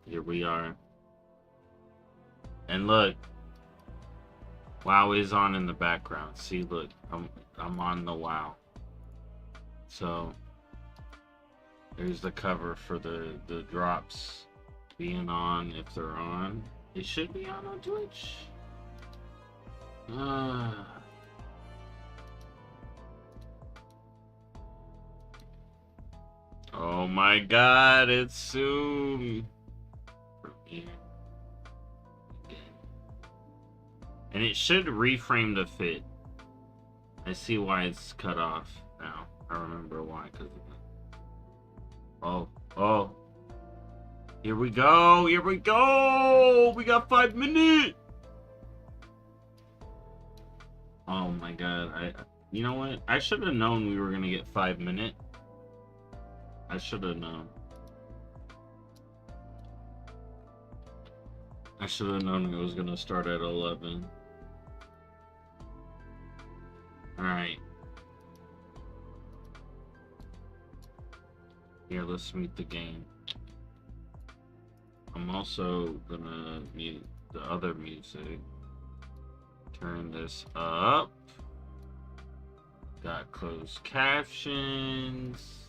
Here we are. And look, WoW is on in the background. See, look, I'm on the WoW. So there's the cover for the drops being on if they're on. It should be on Twitch. Oh my god, it's soon. And it should reframe to fit. I see why it's cut off now. I remember why, because of that. Oh. Here we go. We got 5 minutes. Oh my god. You know what? I should have known we were going to get 5 minutes. I should have known. I should have known it was going to start at 11. Alright. Here, let's meet the game. I'm also gonna mute the other music. Turn this up. Got closed captions.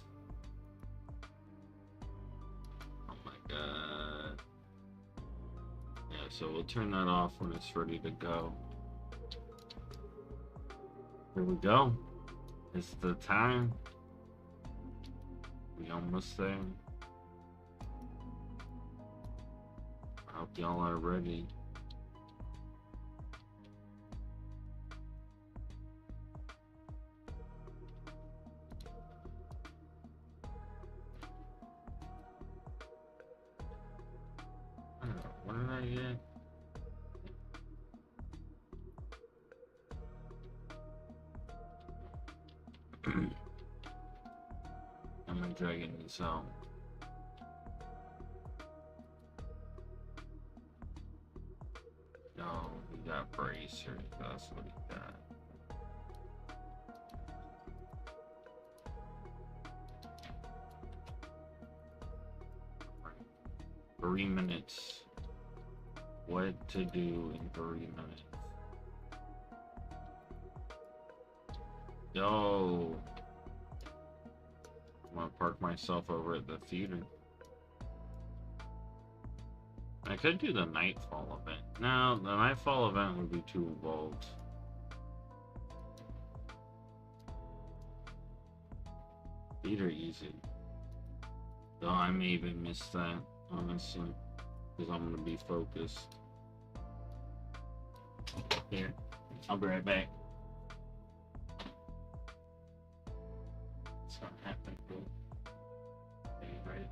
Oh my god. Yeah, so we'll turn that off when it's ready to go. Here we go. It's the time. We almost there. I hope y'all are ready. What did I get? I'm dragging this out. No, he got bracer. That's what he got. Right. 3 minutes. What to do in 3 minutes? Yo. I'm gonna park myself over at the theater. I could do the Nightfall event. No, the Nightfall event would be too involved. Theater easy. Though I may even miss that, honestly. Because I'm gonna be focused. Here, I'll be right back. It's not happening. Are you ready?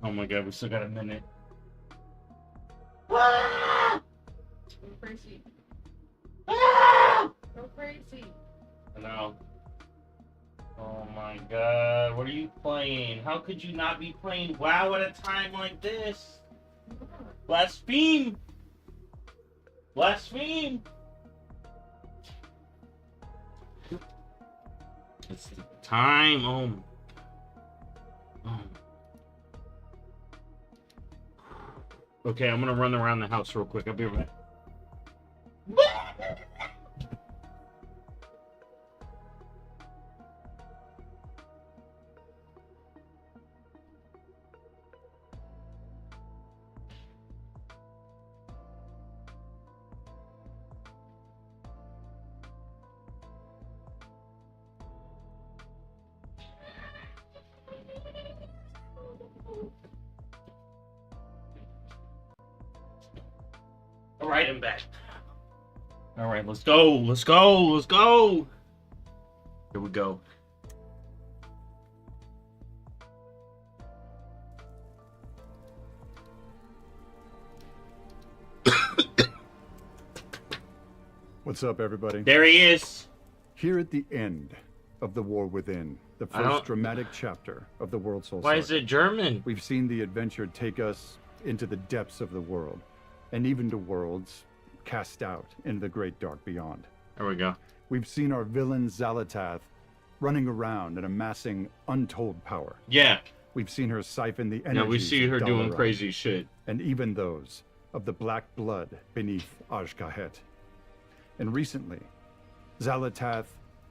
Oh my god, we still got a minute. Go crazy. Go crazy. No. Oh my god, what are you playing? How could you not be playing WoW at a time like this? Blaspheme! Blaspheme! It's the time. Oh. Okay, I'm gonna run around the house real quick. I'll be right back. All right, I'm back. All right, let's go. Let's go. Let's go. Here we go. What's up, everybody? There he is. Here at the end of The War Within, the I don't- first dramatic chapter of the World Soul Why is Saga, it German? we've seen the adventure take us into the depths of the world, and even to worlds cast out into the great dark beyond. There we go. We've seen our villain Xalatath running around and amassing untold power. Yeah. We've seen her siphon the energy. Now we see her doing crazy shit. And even those of the black blood beneath Azj-Kahet. And recently, Xalatath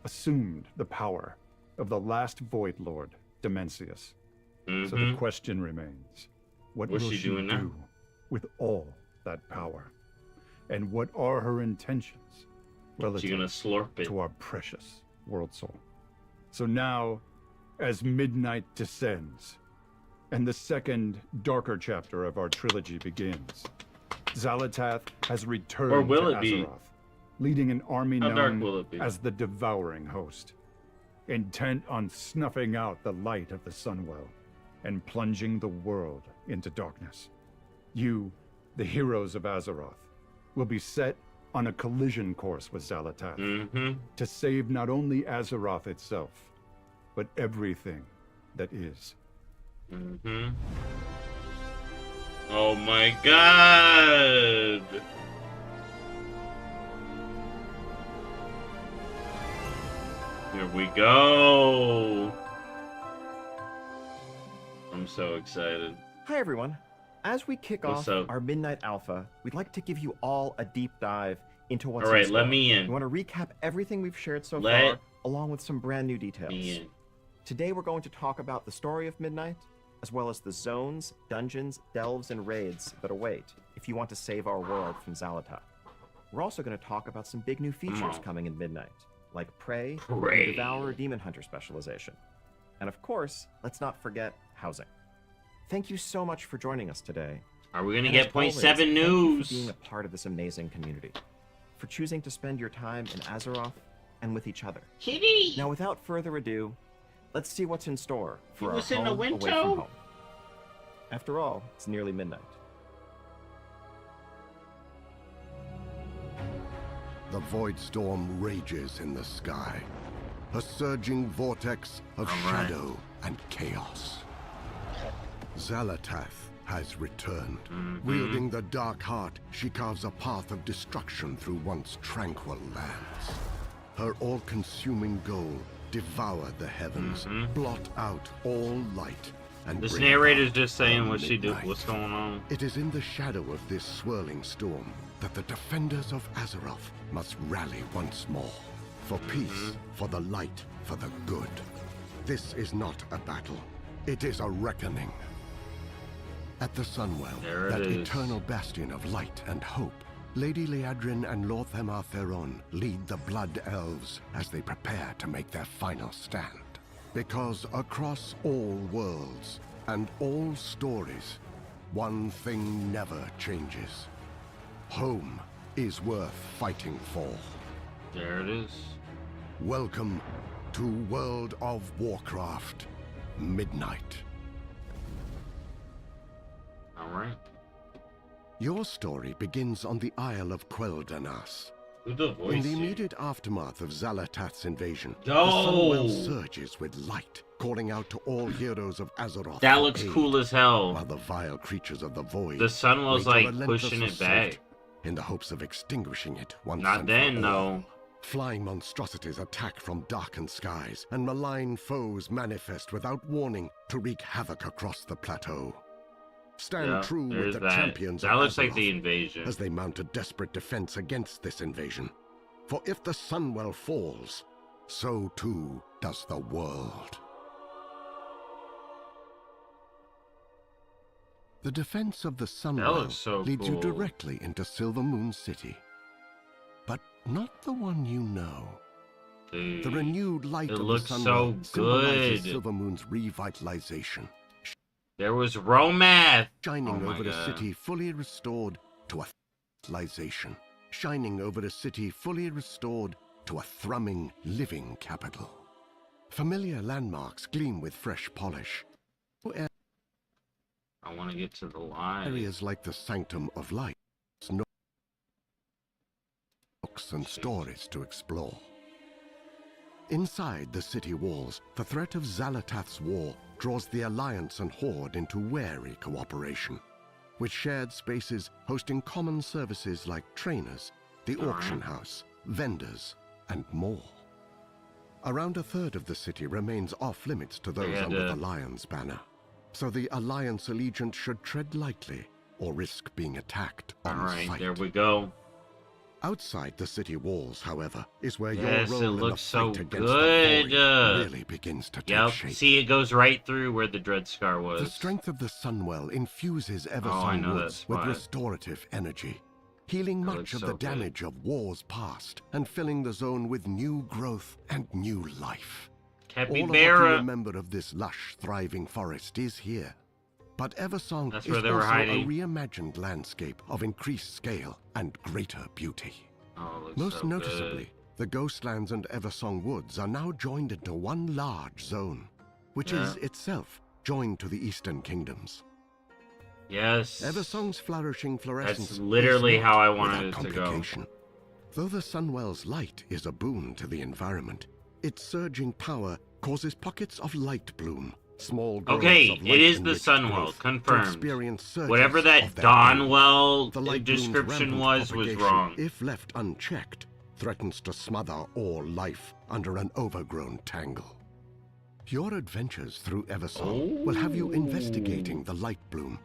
assumed the power of the last Void Lord, Dimensius. So the question remains, what What's will she she doing now? do with all that power? And what are her intentions She relative gonna slurp it. to our precious World Soul? So now, as midnight descends, and the second, darker chapter of our trilogy begins, Xalatath has returned Or will to it be? Azeroth, leading an army How dark known will it be? as the Devouring Host, intent on snuffing out the light of the Sunwell and plunging the world into darkness. You, the heroes of Azeroth, will be set on a collision course with Xalatath to save not only Azeroth itself, but everything that is. Oh my god! Here we go! I'm so excited. Hi everyone. As we kick What's off up? our Midnight Alpha, we'd like to give you all a deep dive into what's All right, in let store. me in. We want to recap everything we've shared so Let far, along with some brand new details. Me in. Today we're going to talk about the story of Midnight, as well as the zones, dungeons, delves, and raids that await if you want to save our world from Xalatath. We're also going to talk about some big new features Oh. coming in Midnight, like Prey, Prey. and Devourer Demon Hunter specialization. And of course, let's not forget housing. Thank you so much for joining us today. Are we gonna And get as point always, seven thank you news? for being a part of this amazing community, for choosing to spend your time in Azeroth and with each other. Kitty! Now, without further ado, let's see what's in store for You our was in the home away window? from home. After all, it's nearly midnight. The Void Storm rages in the sky, a surging vortex of All right. shadow and chaos. Xalatath has returned. Wielding the Dark Heart, she carves a path of destruction through once tranquil lands. Her all-consuming goal, devour the heavens, blot out all light, and This bring narrator's about just saying a what she do. midnight. What's going on? It is in the shadow of this swirling storm that the defenders of Azeroth must rally once more. For peace, for the light, for the good. This is not a battle. It is a reckoning. At the Sunwell, There it that is. eternal bastion of light and hope, Lady Liadrin and Lorthemar Theron lead the Blood Elves as they prepare to make their final stand. Because across all worlds and all stories, one thing never changes. Home is worth fighting for. There it is. Welcome to World of Warcraft Midnight. Alright. Your story begins on the Isle of Quel'Danas. Who the In voice the is? immediate aftermath of Xalatath's invasion, No! the Sunwell surges with light, calling out to all heroes of Azeroth That for looks aid, cool as hell. while the vile creatures of the Void The sun was wage a like relentless pushing it assault back. in the hopes of extinguishing it once Not and then, for all. though. Flying monstrosities attack from darkened skies, and malign foes manifest without warning to wreak havoc across the plateau. Stand Yeah, true with there's the that. champions That of looks like the Azeroth invasion. as they mount a desperate defense against this invasion. For if the Sunwell falls, so too does the world. The defense of the Sunwell looks so leads you cool. directly into Silvermoon City. But not the one you know. Dude, The renewed light it of the looks Sunwell so symbolizes good. Silvermoon's revitalization, there was Romath. shining Oh my over a God. city fully restored to a civilization, shining over a city fully restored to a thrumming, living capital. Familiar landmarks gleam with fresh polish. I want to get to the line. Areas like the Sanctum of Light, nooks and stories to explore. Inside the city walls, the threat of Xal'atath's war draws the Alliance and Horde into wary cooperation, with shared spaces hosting common services like trainers, the auction house, vendors, and more. Around a third of the city remains off-limits to those had under to- the Lion's banner, so the Alliance allegiant should tread lightly or risk being attacked on Alright, sight. there we go. Outside the city walls, however, is where Yes, your it role in the looks so fight against good. the Void really begins to take Yep, shape. see, it goes right through where the Dreadscar was. The strength of the Sunwell infuses I Eversong know that Woods with spot. restorative energy, healing That much looks of so the good. damage of wars past and filling the zone with new growth and new life. All of what you Capybara. remember of this lush, thriving forest is here. But Eversong That's is where they were also hiding. a reimagined landscape of increased scale and greater beauty. Oh, it looks Most so noticeably, good. the Ghostlands and Eversong Woods are now joined into one large zone, which is Yeah. itself joined to the Eastern Kingdoms. Yes. Eversong's flourishing fluorescence That's literally is how I not wanted without it to go. complication. Though the Sunwell's light is a boon to the environment, its surging power causes pockets of light bloom, small groves Okay, of it is the light-enriched Sunwell, growth to confirmed. experience surges Whatever that of their own. Dawnwell The light bloom's description rampant was propagation, wrong. if left unchecked, threatens to smother all life under an overgrown tangle. Your adventures through Eversong will have you investigating the light bloom,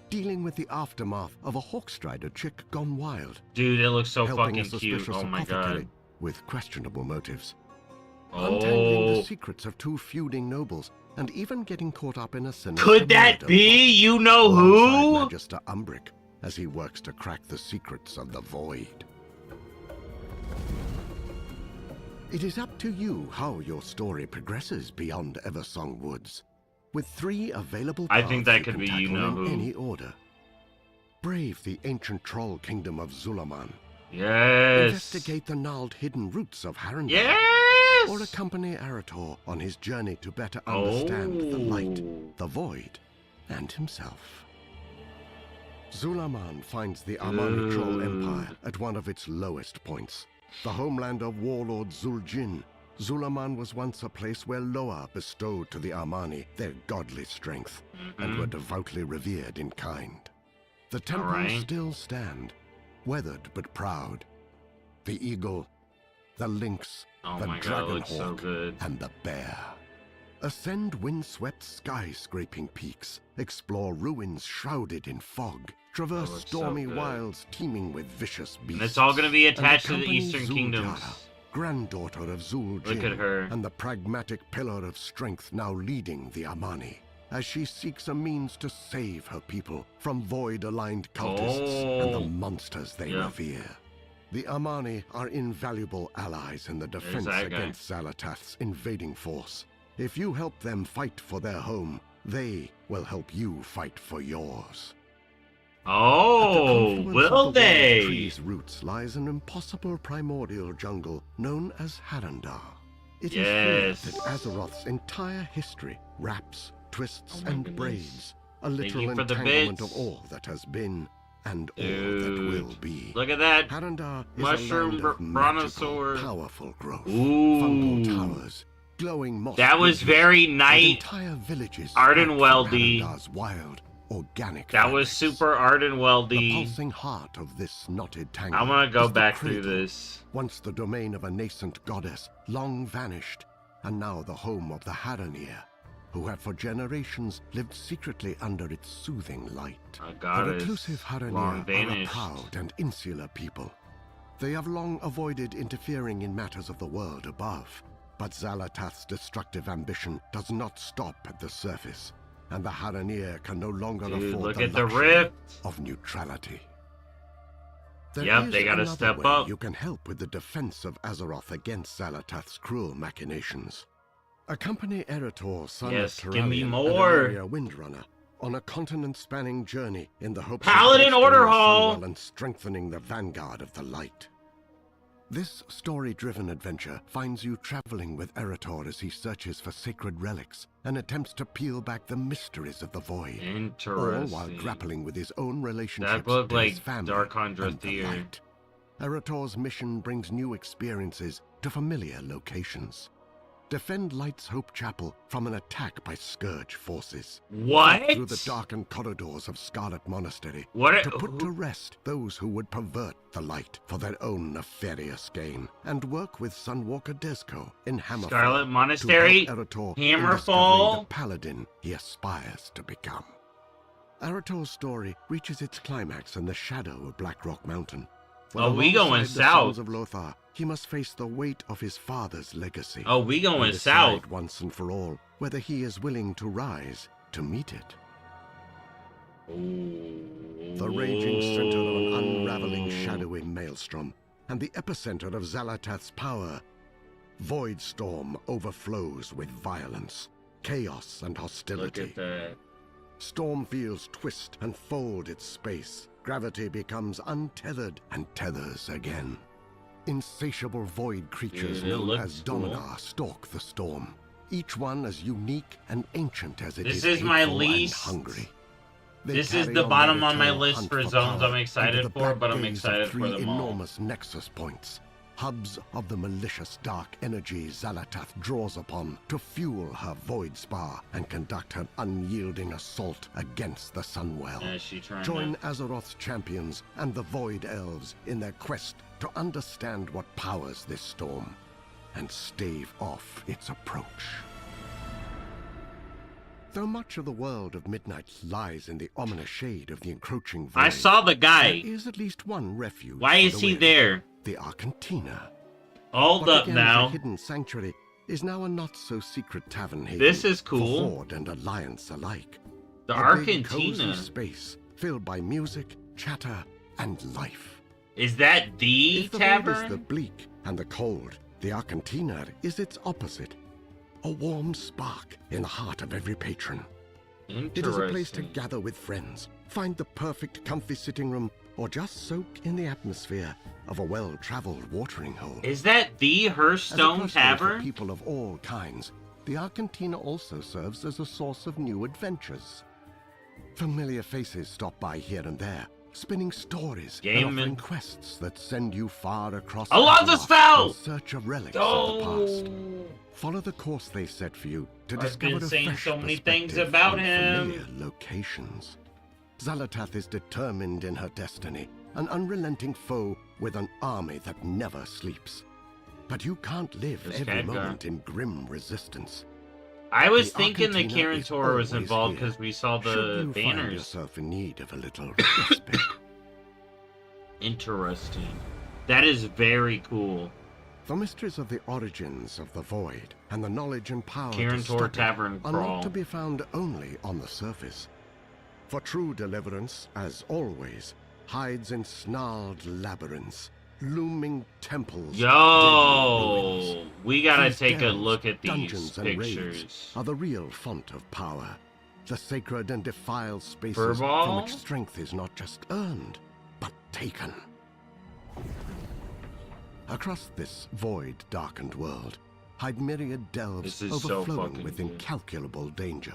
dealing with the aftermath of a Hawkstrider chick gone wild, Dude, it looks so helping a fucking cute. suspicious Oh my apothecary god. with questionable motives, untangling Oh. the secrets of two feuding nobles, and even getting caught up in a sinister Could that murder be? plot You know alongside who? Magister Umbric as he works to crack the secrets of the Void. It is up to you how your story progresses beyond Eversong Woods, with 3 available I paths think that you could can be tackle you know in who. any order. Brave the ancient troll kingdom of Zulaman. Yes. Investigate the gnarled hidden roots of Harrenhal. Yes. Or accompany Arator on his journey to better understand the light, Oh. the void, and himself. Zulaman finds the Armani Troll Dude. Empire at one of its lowest points. The homeland of warlord Zul'jin, Zulaman was once a place where Loa bestowed to the Armani their godly strength and were devoutly revered in kind. The temples Alright. still stand, weathered but proud. The eagle, the lynx, Oh the my god, it looks so dragonhawk, good. and the bear. Ascend windswept skyscraping peaks, explore ruins shrouded in fog, traverse looks so stormy good. wilds teeming with vicious beasts. And it's all gonna be and attached to the accompany Eastern Zuljara, Kingdoms. granddaughter of Zul'jin, Look at her. and the pragmatic pillar of strength now leading the Armani, as she seeks a means to save her people from void-aligned cultists and the Oh. monsters they Yeah. revere. The Armani are invaluable allies in the defense that guy. against Xal'atath's invading force. If you help them fight for their home, they will help you fight for yours. At the Oh, confluence of will the world they? tree's roots lies an impossible primordial jungle known as Harandar. It Yes. is here that Azeroth's entire history wraps, twists, Oh my and goodness. braids, a Thank literal you for the entanglement bits. of all that has been and all that Dude, will be. look at that. Harandar is Mushroom a land of brontosaur. magical, powerful growth, Ooh. fungal towers, glowing moss That was ridges, very and night. entire villages Ardenweldy. Harandar's wild, organic That was fabrics. super The Ardenweldy. pulsing heart of this knotted tangle. I'm gonna go is the back through cradle, this. Once the domain of a nascent goddess, long vanished, and now the home of the Haranir, who have for generations lived secretly under its soothing light. My The goddess. reclusive Long Haranir are a vanished. proud and insular people. They have long avoided interfering in matters of the world above. But Xalatath's destructive ambition does not stop at the surface, and the Haranir can no longer Dude, afford look the at the luxury rift. of neutrality. There Yep, is they gotta another step way up. you can help with the defense of Azeroth against Xalatath's cruel machinations. Accompany Eretor, son Yes, of give me Turalyon, more. and Ereria Windrunner, on a continent-spanning journey in the hopes Paladin of Order bolstering the Hall. Sunwell and strengthening the vanguard of the light. This story-driven adventure finds you traveling with Eretor as he searches for sacred relics and attempts to peel back the mysteries of the void, all Interesting. while grappling with his own relationships That looked to his like family Darkhandra and the Theer. light. Eretor's mission brings new experiences to familiar locations. Defend Light's Hope Chapel from an attack by Scourge forces. What? Through the darkened corridors of Scarlet Monastery What? to put to rest those who would pervert the light for their own nefarious gain, and work with Sunwalker Desco in Hammerfall Scarlet Monastery, to help Eretor in Hammerfall. discovering the paladin he aspires to become. Eretor's story reaches its climax in the shadow of Blackrock Mountain. when Oh, we going alongside the south. Sons of Lothar, he must face the weight of his father's legacy. Oh, we going and decide south. once and for all whether he is willing to rise to meet it. The raging center of an unraveling shadowy maelstrom, and the epicenter of Xalatath's power. Voidstorm overflows with violence, chaos, and Look hostility. at that. Storm fields twist and fold its space. Gravity becomes untethered and tethers again. Insatiable void creatures Dude, it known looks as cool. Dominar stalk the storm, each one as unique and ancient as it This is is my hateful and least- hungry. They This is carry the on bottom their on my eternal list hunt for zones power I'm excited into the for, black but I'm days of excited for three them all. enormous nexus points, hubs of the malicious dark energy Xalatath draws upon to fuel her void spar and conduct her unyielding assault against the Sunwell. Yeah, she trying Join to... Azeroth's champions and the Void Elves in their quest to understand what powers this storm and stave off its approach. Though much of the world of Midnight lies in the ominous shade of the encroaching void, I saw the guy. there is at least one refuge. Why for is the he weary, there? The Arcantina. Hold What up began as now. a hidden sanctuary is now a not-so-secret tavern haven This is for cool. Horde and Alliance alike. The A big, cozy Arcantina. space filled by music, chatter, and life. Is that the If the void is the tavern? bleak and the cold, the Arcantina is its opposite. A warm spark in the heart of every patron. It is a place to Interesting. gather with friends, find the perfect comfy sitting room, or just soak in the atmosphere of a well-traveled watering hole. Is that the As a Hearthstone cluster for Tavern? people of all kinds, the Arcantina also serves as a source of new adventures. Familiar faces stop by here and there, spinning stories and Game offering and- quests that send you far across Alonzo Azeroth Spell! in search of relics of the past. Oh, Follow the course they set for you to I've discover been a saying fresh so many things perspective about on him. familiar locations. Xalatath is determined in her destiny, an unrelenting foe with an army that never sleeps. But you can't live This every cat guy. moment in grim resistance. I was The thinking that Arcantina Kieran is Tor was always involved here, because we saw Should the you find banners. yourself in need of a little respite. Interesting. That is very cool. The mysteries of the origins of the void and the knowledge and power Kieran to Tor stop it Tavern are Crawl. not to be found only on the surface. For true deliverance, as always, hides in snarled labyrinths, looming temples, deadly Yo, ruins. we gotta These take a dells, look at these dungeons and raids pictures. are the real font of power. The sacred and defiled spaces Furball? from which strength is not just earned, but taken. Across this void-darkened world hide myriad delves This is so overflowing fucking with good. incalculable danger.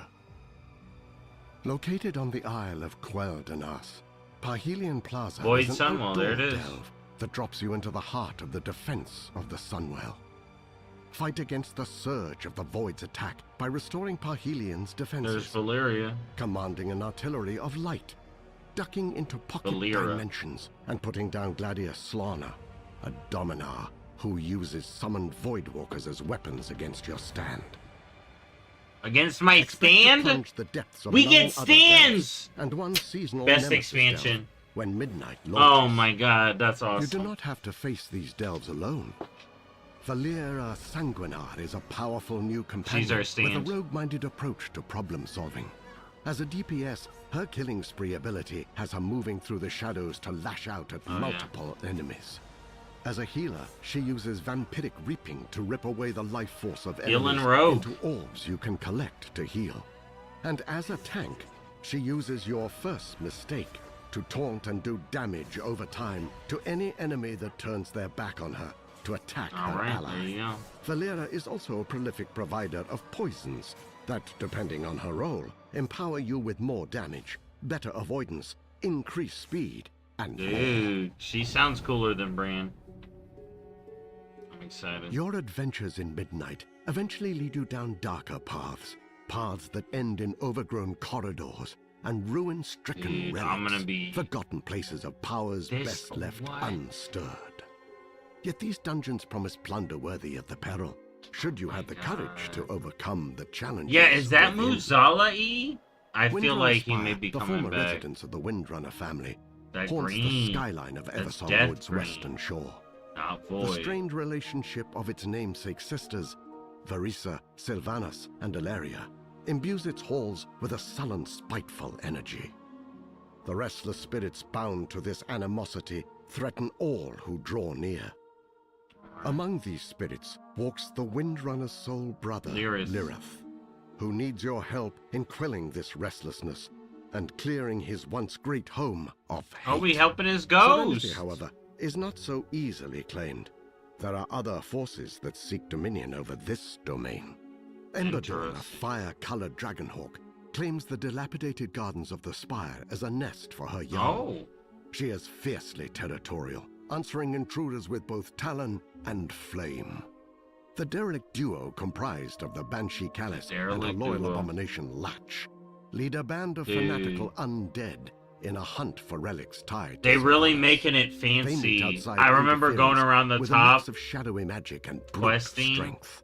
Located on the Isle of Quel'Danas, Parhelion Plaza Void is an Sunwell, outdoor there it is. delve that drops you into the heart of the defense of the Sunwell. Fight against the surge of the Void's attack by restoring Parhelion's There's defenses, Valeria. commanding an artillery of light, ducking into pocket Valera. dimensions, and putting down Gladius Slana, a Dominar who uses summoned Voidwalkers as weapons against your stand. Against my Expect to stand? plunge the depths of We none get other delves, stands! and one seasonal Best nemesis expansion. delve when midnight Oh launches. my god, that's You awesome. do not have to face these delves alone. Valera Sanguinar is a powerful new companion our with stand. a rogue-minded approach to problem solving. As a DPS, her killing spree ability has her moving through the shadows to lash out at Oh, yeah. multiple enemies. As a healer, she uses vampiric reaping to rip away the life force of Healing enemies rogue. into orbs you can collect to heal. And as a tank, she uses your first mistake to taunt and do damage over time to any enemy that turns their back on her to attack her Alright, ally. there you go. Valera is also a prolific provider of poisons that, depending on her role, empower you with more damage, better avoidance, increased speed, and more. Dude, she sounds cooler than Bran. I'm excited. Your adventures in Midnight eventually lead you down darker paths, paths that end in overgrown corridors and ruin-stricken Dude, relics, I'm gonna be- forgotten places of powers This- best left what? unstirred. Yet these dungeons promise plunder worthy of the peril, should you have the courage to overcome the challenges. Yeah, is that within. Muzala E? I feel Windrunner like he Spire, may be the coming former back. residence of the Windrunner family, That haunts the green. skyline of That's Eversong death Wood's green. western shore. Not The void. strained relationship of its namesake sisters, Varisa, Sylvanas, and Ilaria, imbues its halls with a sullen, spiteful energy. The restless spirits bound to this animosity threaten all who draw near. Among these spirits walks the Windrunner's sole brother, Lyrith. who needs your help in quelling this restlessness and clearing his once great home of hate. Are we helping his Serenity, ghost? however, is not so easily claimed. There are other forces that seek dominion over this domain. Emberdawn, a Interesting. fire-colored dragonhawk, claims the dilapidated gardens of the Spire as a nest for her young. Oh. She is fiercely territorial, answering intruders with both talon and flame. The derelict duo comprised of the Banshee Callis and her Derelict loyal duo. abomination Latch lead a band of Dude. fanatical undead in a hunt for relics tied to They really Sylvanas. making it They meet fancy. outside I remember going interference around the with a top. mix of shadowy magic and brute questing. strength.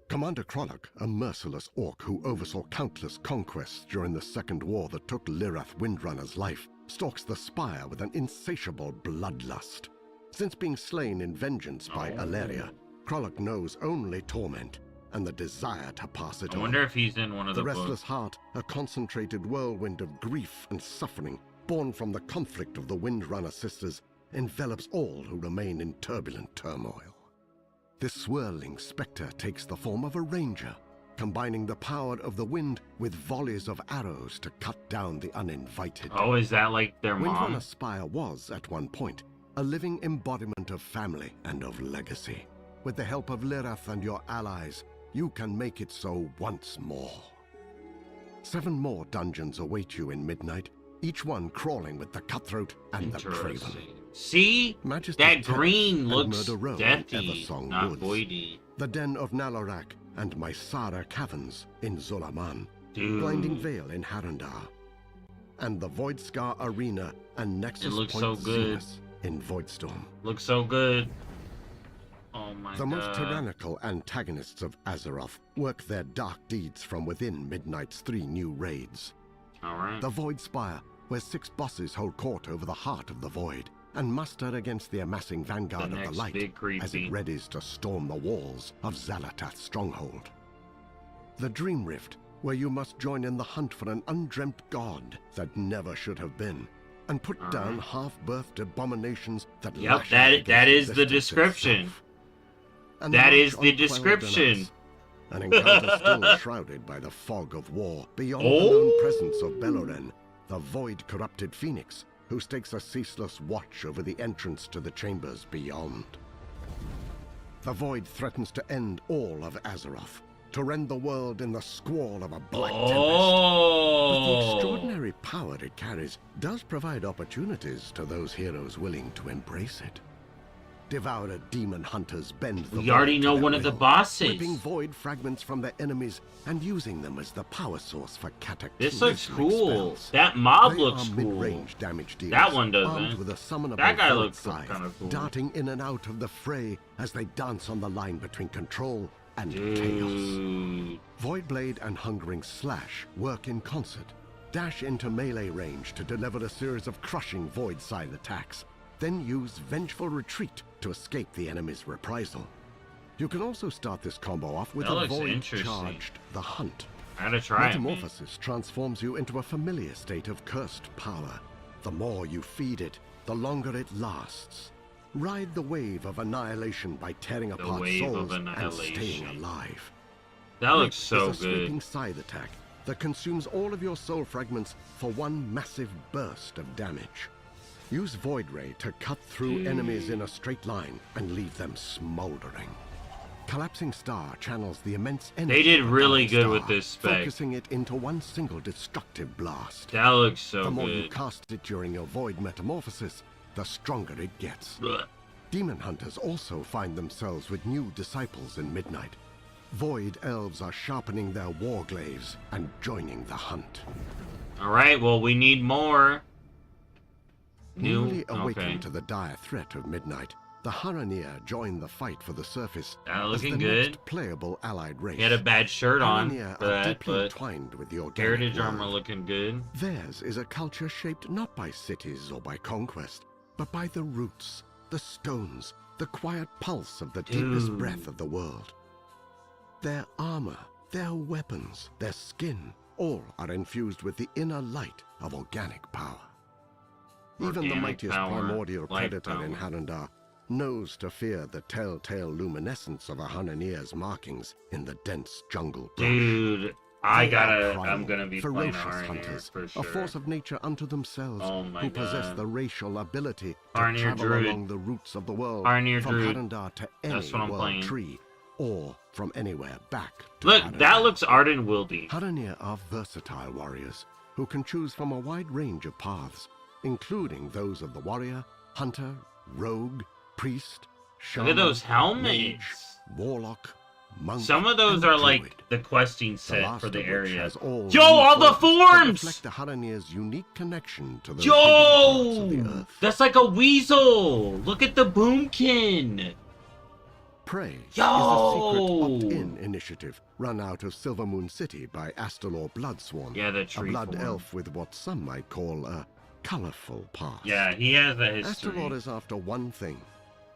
Commander Krolok, a merciless orc who oversaw countless conquests during the Second War that took Lirath Windrunner's life, stalks the Spire with an insatiable bloodlust. Since being slain in vengeance by Oh. Alaria, Krolok knows only torment and the desire to pass it I on. wonder if he's in one of The the restless books. heart, a concentrated whirlwind of grief and suffering, born from the conflict of the Windrunner sisters, envelops all who remain in turbulent turmoil. This swirling specter takes the form of a ranger, combining the power of the wind with volleys of arrows to cut down the uninvited. Oh, is that like their mom? Windrunner Spire was, at one point, a living embodiment of family and of legacy. With the help of Lirath and your allies, you can make it so once more. 7 more dungeons await you in Midnight, each one crawling with the cutthroat and the craven. Interesting. See? Majesty That Terrace green and looks Murder Row in deathy, Eversong not Woods, voidy. the Den of Nalorak and Mysara Caverns in Zolaman, Dude. Blinding Veil in Harandar, and the Voidscar Arena and Nexus looks Point so good. Zenith in Voidstorm. Looks so good. Oh my The god. most tyrannical antagonists of Azeroth work their dark deeds from within Midnight's 3 new raids. Alright. The Void Spire, where 6 bosses hold court over the heart of the Void, and muster against the amassing vanguard of the next light big as creepy. it readies to storm the walls of Xalatath's stronghold. The Dream Rift, where you must join in the hunt for an undreamt god that never should have been, and put down half-birthed abominations that Yep, lash that- out against that is the existence description. itself. And That march is the on Quel'Danas, description. an encounter still shrouded by the fog of war, beyond the Oh! known presence of Beloren, the void-corrupted phoenix, who stakes a ceaseless watch over the entrance to the chambers beyond. The void threatens to end all of Azeroth, to rend the world in the squall of a black tempest. But the Oh. extraordinary power it carries does provide opportunities to those heroes willing to embrace it. Devoured demon hunters bend the We already void to know their one of the will, bosses. ripping void fragments from their enemies and using them as the power source for cataclysmic This looks cool. spells. That mob They looks are cool. mid-range damage dealers, That one doesn't. armed with a summonable That guy third looks scythe, kinda cool. darting in and out of the fray as they dance on the line between control and chaos. Dude. Voidblade and Hungering Slash work in concert. Dash into melee range to deliver a series of crushing Void-style attacks. Then use Vengeful Retreat to escape the enemy's reprisal. You can also start this combo off with That a looks Void interesting. charged The Hunt. I gotta try it, man. Metamorphosis transforms you into a familiar state of cursed power. The more you feed it, the longer it lasts. Ride the wave of annihilation by tearing apart wave of souls and annihilation. staying alive. That looks Rip so is a good. sweeping scythe attack that consumes all of your soul fragments for one massive burst of damage. Use Void Ray to cut through enemies in a straight line and leave them smoldering. Collapsing Star channels the immense energy They did of really Dark good with Star, this spec. focusing it into one single destructive blast. That looks so The more you good. cast it during your Void Metamorphosis, the stronger it gets. Blech. Demon Hunters also find themselves with new disciples in Midnight. Void Elves are sharpening their warglaives and joining the hunt. Alright, well, we need more. Newly awakened Okay. to the dire threat of Midnight, the Haranir join the fight for the surface That as looking the good. next playable allied race. He had a bad shirt on Haranir for are that, deeply but entwined with the organic heritage world. armor looking good. Theirs is a culture shaped not by cities or by conquest, but by the roots, the stones, the quiet pulse of the deepest Dude. breath of the world. Their armor, their weapons, their skin, all are infused with the inner light of organic power. Even the Organic mightiest power, primordial light predator in power. Harandar knows to fear the telltale luminescence of a Hananir's markings in the dense jungle brush. Dude, They are I'm primal, gonna be playing ferocious Harnir hunters, for sure. a force of nature unto themselves, Oh my who possess God. the racial ability to Harnir travel Druid. along the roots of the world Harnir from Druid. Harandar to any That's what I'm world playing. tree, or from anywhere back to Look, Harandar. that looks Arden Wildy. Haranir are versatile warriors who can choose from a wide range of paths, including those of the warrior, hunter, rogue, priest, shaman, Look at those mage, helmets. warlock, monk, Some of those and are like druid. the questing The set last for the of which area. has all Yo, new all the forms that forms! reflect the Haranir's unique connection to the hidden parts of the Yo! earth. That's like a weasel! Look at the boomkin! Prey is Yo! a secret opt-in initiative run out of Silvermoon City by Astalor Bloodsworn, Yeah, the a tree blood form. elf with what some might call a colorful past. Yeah, he has a history. Astalor is after one thing: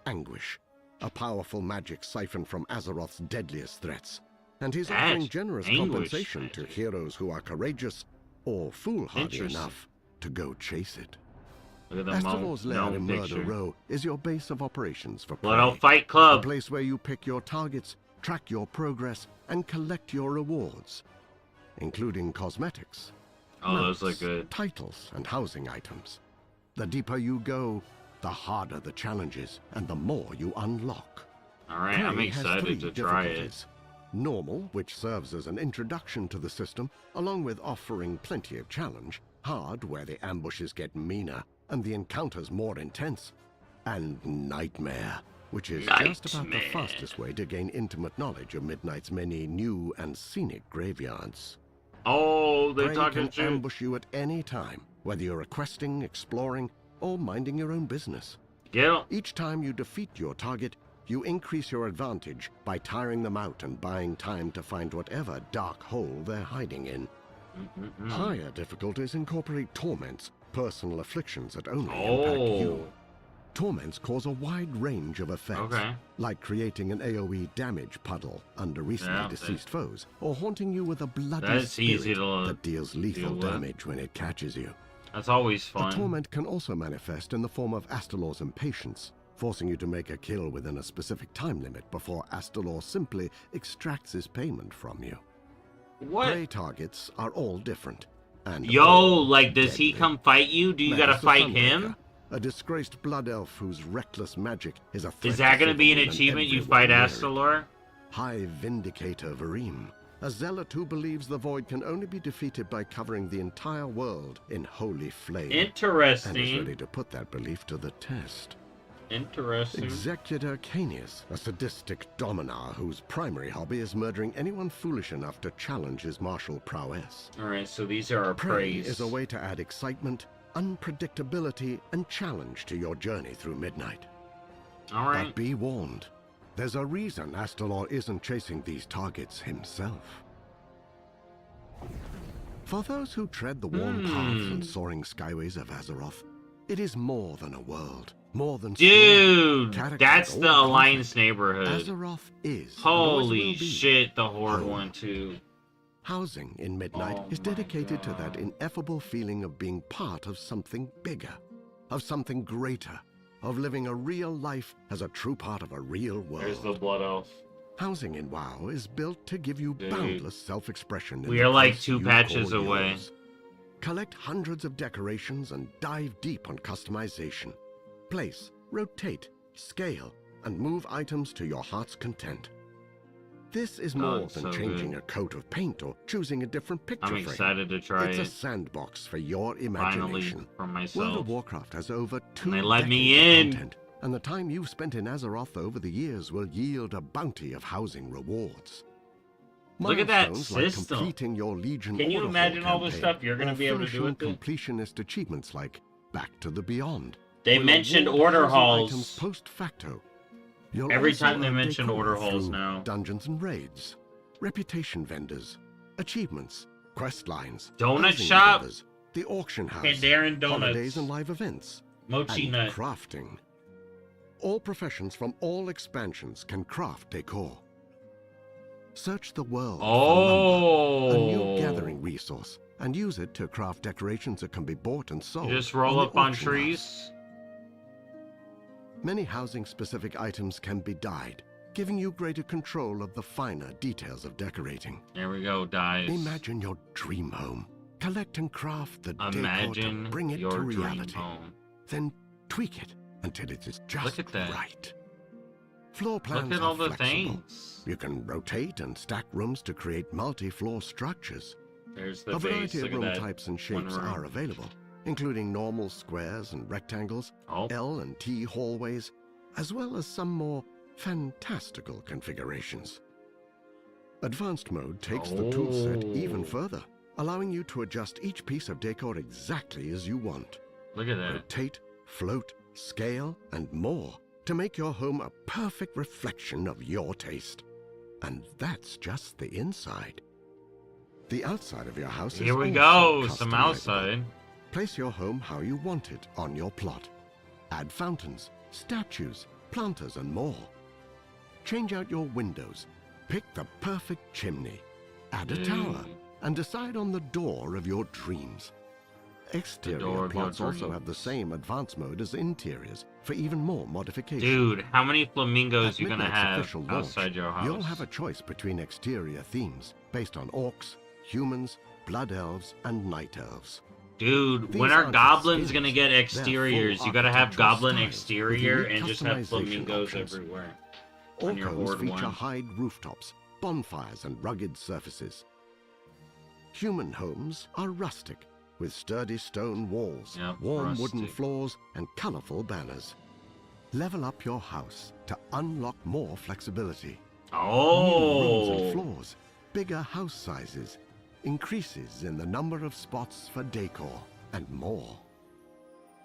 anguish, a powerful magic siphoned from Azeroth's deadliest threats. And he's offering generous Anguish compensation to magic. heroes who are courageous or foolhardy Interesting. enough to go chase it. Look at the Astalor's lair gnome in Murder picture. Row is your base of operations for Blood Elf Prey. Fight A Club. place where you pick your targets, track your progress, and collect your rewards, including cosmetics, Oh, those look mounts, good. titles, and housing items. The deeper you go, the harder the challenges, and the more you unlock. Alright, I'm Prey has excited three to try it. difficulties. Normal, which serves as an introduction to the system, along with offering plenty of challenge. Hard, where the ambushes get meaner and the encounters more intense. And Nightmare, which is just about the Nightmare. fastest way to gain intimate knowledge of Midnight's many new and scenic graveyards. Oh, they're Prey talking can shit. ambush you at any time, whether you're questing, exploring, or minding your own business. Get 'em. Each time you defeat your target, you increase your advantage by tiring them out and buying time to find whatever dark hole they're hiding in. Mm-mm-mm. Higher difficulties incorporate torments, personal afflictions that only impact Oh. you. Torments cause a wide range of effects, Okay. like creating an AoE damage puddle under recently Yeah, deceased foes, or haunting you with a bloody That's spirit easy to that deals lethal deal with. damage when it catches you. That's always The fun. torment can also manifest in the form of Astalor's impatience, forcing you to make a kill within a specific time limit before Astalor simply extracts his payment from you. What? Prey targets are all different. And Yo, all like, does he deadly. come fight you? Do you There's gotta the fight Sunbreaker, him? a disgraced blood elf whose reckless magic is a threat Is that to gonna be an Silvermoon and achievement? You everyone fight near it. Astalor? High Vindicator Vareem, a zealot who believes the void can only be defeated by covering the entire world in holy flame. And is Interesting. ready to put that belief to the test. Interesting. Executor Canius, a sadistic dominar whose primary hobby is murdering anyone foolish enough to challenge his martial prowess. Alright, so these are our Prey praise. is a way to add excitement, unpredictability, and challenge to your journey through Midnight. But Alright. be warned, There's a reason Astalor isn't chasing these targets himself. For those who tread the worn paths and soaring skyways of Azeroth, it is more than a world, more than Dude, characters, that's or the Alliance neighborhood. Azeroth is. and always Holy will be, shit, the Horde home. one too. Housing in Midnight Oh is my dedicated to that God. ineffable feeling of being part of something bigger, of something greater, of living a real life as a true part of a real world. There's the Blood Elf. Housing in WoW is built to give you Dude. boundless self-expression. in We the are like place 2 you patches call away. yours. Collect hundreds of decorations and dive deep on customization. Place, rotate, scale, and move items to your heart's content. This is more it's than so changing good. a coat of paint or choosing a different picture I'm frame. excited to try It's a it. sandbox for your Finally, imagination. for World myself. of Warcraft has over 2 they let me decades of in. content, and the time you've spent in Azeroth over the years will yield a bounty of housing rewards. Look at that Milestones like system. completing your Legion Can you Order imagine Hall all the campaign, stuff you're gonna or be able to do finishing with it? completionist achievements like Back to the Beyond. They will mentioned award order housing halls. items post facto. You'll Every also time they earn mention decor order halls through now. Dungeons and raids, reputation vendors, achievements, quest lines, Donut housing shop, endeavors, the auction house, Pandaren Donuts, holidays and live events, Mochi and Nut. crafting. All professions from all expansions can craft decor. Search the world for lumber, a new Oh, gathering resource, and use it to craft decorations that can be bought and sold. you just roll the up on auction trees. house. Many housing-specific items can be dyed, giving you greater control of the finer details of decorating. There we go, dies. Imagine your dream home. Collect and craft the decor Imagine to bring it your to dream reality. home. Then tweak it until it is just at that. right. Floor plans Look at are all the flexible. things. You can rotate and stack rooms to create multi-floor structures. There's the A base. variety of Look at room that. types and one shapes room. are available, including normal squares and rectangles, Oh, L and T hallways, as well as some more fantastical configurations. Advanced mode takes the toolset even Oh. further, allowing you to adjust each piece of decor exactly as you want. look at that. Rotate, float, scale, and more to make your home a perfect reflection of your taste. And that's just the inside. The outside of your house Here is we also go. Some customizable. outside. Place your home how you want it on your plot. Add fountains, statues, planters, and more. Change out your windows. Pick the perfect chimney. Add a tower, Dude. and decide on the door of your dreams. door Exterior of your plots also have the dreams. same advanced mode as interiors for even more modification. Dude, how many flamingos At you gonna Midnight's have official launch, outside your house? You'll have a choice between exterior themes based on orcs, humans, blood elves, and night elves. Dude, These when are aren't goblins skins. gonna get They're exteriors? full You gotta have architectural goblin styles with exterior unique and just have customization flamingos options. everywhere. All On your cones Horde feature one. hide rooftops, bonfires, and rugged surfaces. Human homes are rustic, with sturdy stone walls, Yep, warm wooden rustic. floors, and colorful banners. Level up your house to unlock more flexibility. New rooms and Oh, floors, bigger house sizes, increases in the number of spots for decor, and more.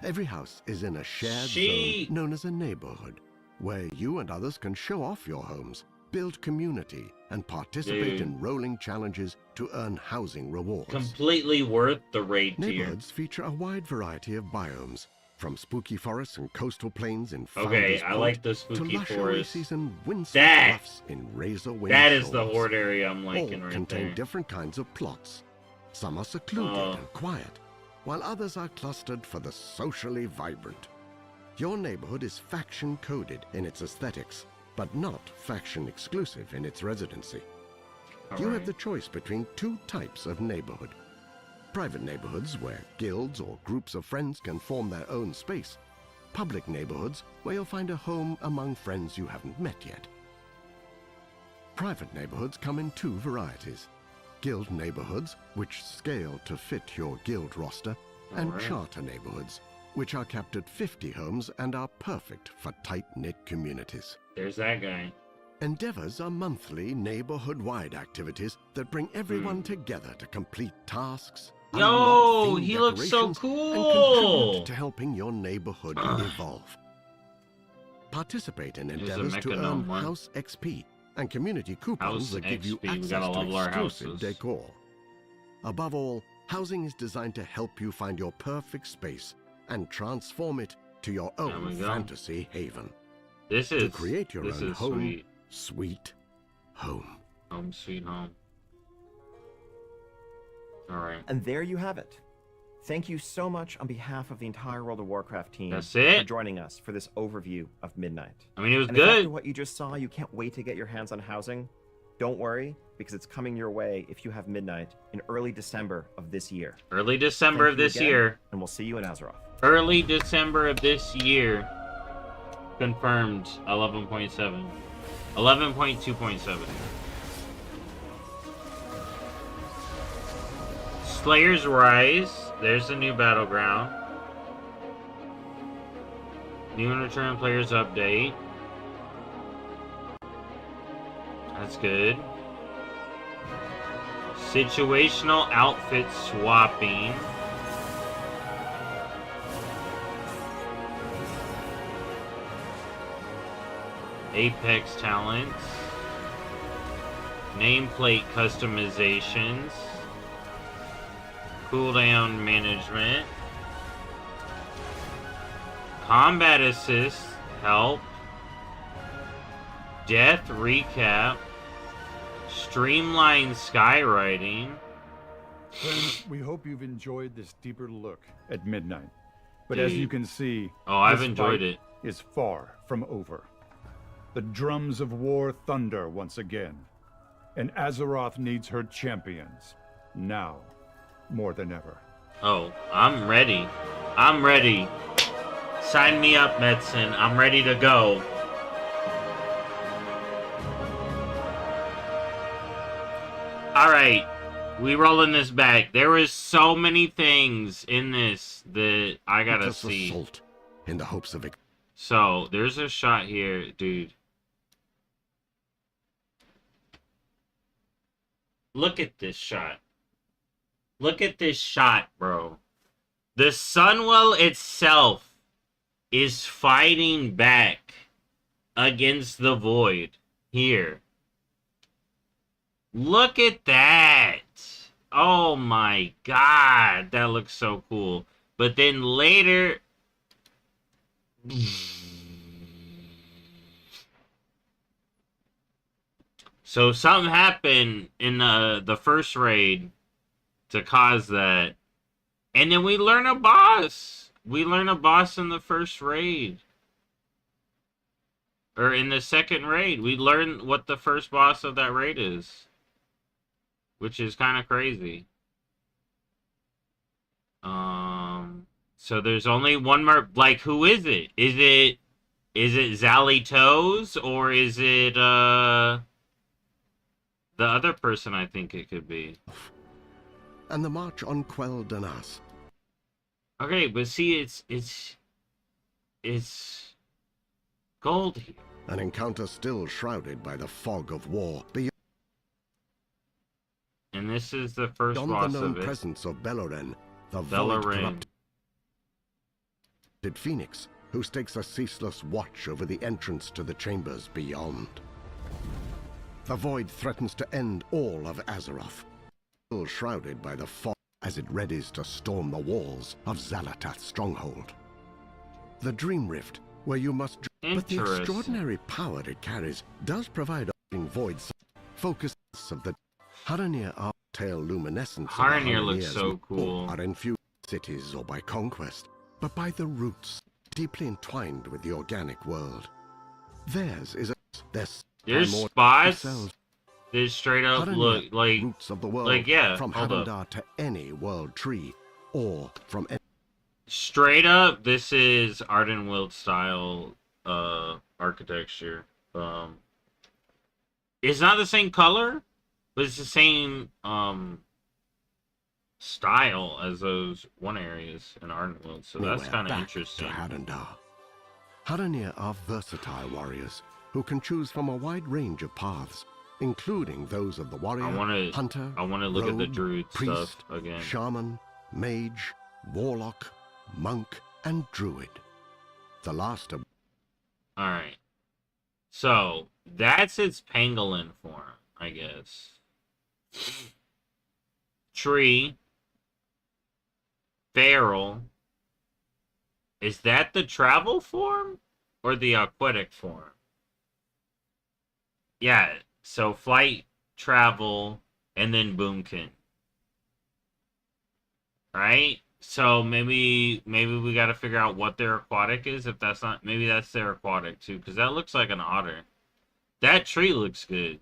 Every house is in a shared She- zone known as a neighborhood, where you and others can show off your homes, build community, and participate Dude. in rolling challenges to earn housing rewards. completely worth the raid tier. Neighborhoods feature a wide variety of biomes, from spooky forests and coastal plains in Okay, Founders I Point like the to spooky lush forest. oases and windswept That- bluffs in razor-winged That is the shores. horde area I'm liking All right contain there. different kinds of plots. Some are secluded Oh. and quiet, while others are clustered for the socially vibrant. Your neighborhood is faction-coded in its aesthetics, but not faction-exclusive in its residency. You have Alright. the choice between 2 types of neighborhood. Private neighborhoods where guilds or groups of friends can form their own space. Public neighborhoods where you'll find a home among friends you haven't met yet. Private neighborhoods come in 2 varieties. Guild neighborhoods, which scale to fit your guild roster, and Alright. charter neighborhoods, which are capped at 50 homes and are perfect for tight-knit communities. There's that guy. Endeavors are monthly neighborhood-wide activities that bring everyone together to complete tasks. Hmm. Yo, unlock themed he looks so decorations, cool. And contribute to helping your neighborhood evolve. Participate in There's a endeavors to Mechanome earn one. House XP and community coupons House that give you XP. We access gotta to level our exclusive houses. decor. Above all, housing is designed to help you find your perfect space and transform it to your we own go. fantasy haven. This To is create your this own is home, sweet. sweet home. Home sweet home. All right. And there you have it. Thank you so much on behalf of the entire World of Warcraft team That's for it. joining us for this overview of Midnight. I mean, it was And if after good. what you just saw, you can't wait to get your hands on housing, don't worry, because it's coming your way if you have Midnight in early December of this year. Early December Thank of you this again, year. and we'll see you in Azeroth. Early December of this year. Confirmed 11.7. 11.2.7. Slayer's Rise. There's the new battleground. New and return players update. That's good. Situational outfit swapping. Apex talents. Nameplate customizations. Cooldown management. Combat assist help. Death recap. Streamlined skywriting. Friends, we hope you've enjoyed this deeper look at Midnight. But as Dude. you can see, Oh, I've this enjoyed fight it. is far from over. The drums of war thunder once again, and Azeroth needs her champions, now more than ever. Oh, I'm ready. I'm ready. Sign me up, Metzen. I'm ready to go. Alright, we rolling this back. There was so many things in this that I gotta Just see. assault in the hopes of it. So, there's a shot here, dude. Look at this shot. Look at this shot, bro. The Sunwell itself is fighting back against the Void here. Look at that. Oh my god, that looks so cool. But then later... So something happened in the first raid to cause that. And then we learn a boss. We learn a boss in the first raid. Or in the second raid. We learn what the first boss of that raid is. Which is kind of crazy. So there's only one more. Like, who is it? Is it Zally Toes? Or is it, the other person I think it could be? And the march on Quell Danas. Okay, but see, it's gold here. An encounter still shrouded by the fog of war. And this is the first Beyond boss the known of it. presence of Beleren, the Beleren. void-corrupted Phoenix, who stakes a ceaseless watch over the entrance to the chambers beyond. The void threatens to end all of Azeroth, still shrouded by the fog as it readies to storm the walls of Xal'atath's stronghold. The Dream Rift, where you must... But the Interesting. extraordinary power it carries does provide focus of the Haranir tail luminescence. of the Haranir looks Haranir's so cool. Are infused cities or by conquest, but by the roots deeply entwined with the organic world. Theirs is their There's primordial spots selves. that straight up Haranir, look like... roots of the world, like, yeah, from hold up. Hadandar to any world tree, or from any Straight up, this is Ardenweald style architecture. It's not the same color, but it's the same style as those one areas in Ardenweald. So that's nowhere kind of back interesting. to Hadandar. Haranir are versatile warriors who can choose from a wide range of paths, including those of the warrior, hunter, I want to look at the rogue, druid priest, stuff again. shaman, mage, warlock, monk, and druid. The last of Alright. So, that's its pangolin form, I guess. Tree. Feral. Is that the travel form? Or the aquatic form? Yeah, so flight, travel, and then boomkin. Right? So maybe we got to figure out what their aquatic is. If that's not, maybe that's their aquatic too, because that looks like an otter. That tree looks good.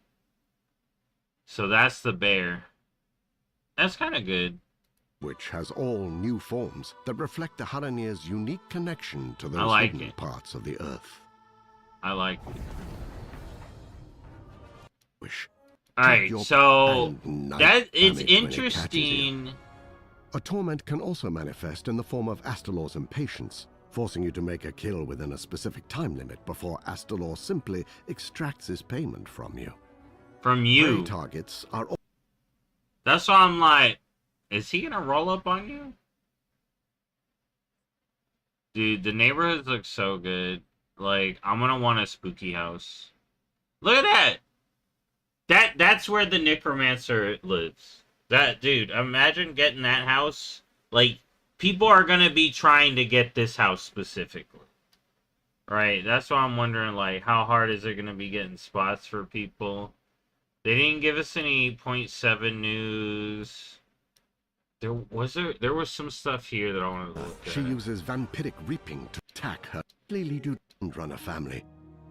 So that's the bear. That's kind of good. Which has all new forms that reflect the Haranir's unique connection to those like hidden it. parts of the earth. I like it. Wish. Alright, your so and night that it's damage when it catches you. interesting. A torment can also manifest in the form of Astalor's impatience, forcing you to make a kill within a specific time limit before Astalor simply extracts his payment from you. From Prey you. targets are That's why I'm like, is he gonna roll up on you? Dude, the neighborhoods look so good. Like, I'm gonna want a spooky house. Look at that! That's where the necromancer lives. That, dude, imagine getting that house. Like, people are gonna be trying to get this house specifically. Right? That's why I'm wondering, like, how hard is it gonna be getting spots for people? They didn't give us any 0.7 news. There was some stuff here that I wanted to look at. she uses vampiric reaping to attack her Lily Runner family.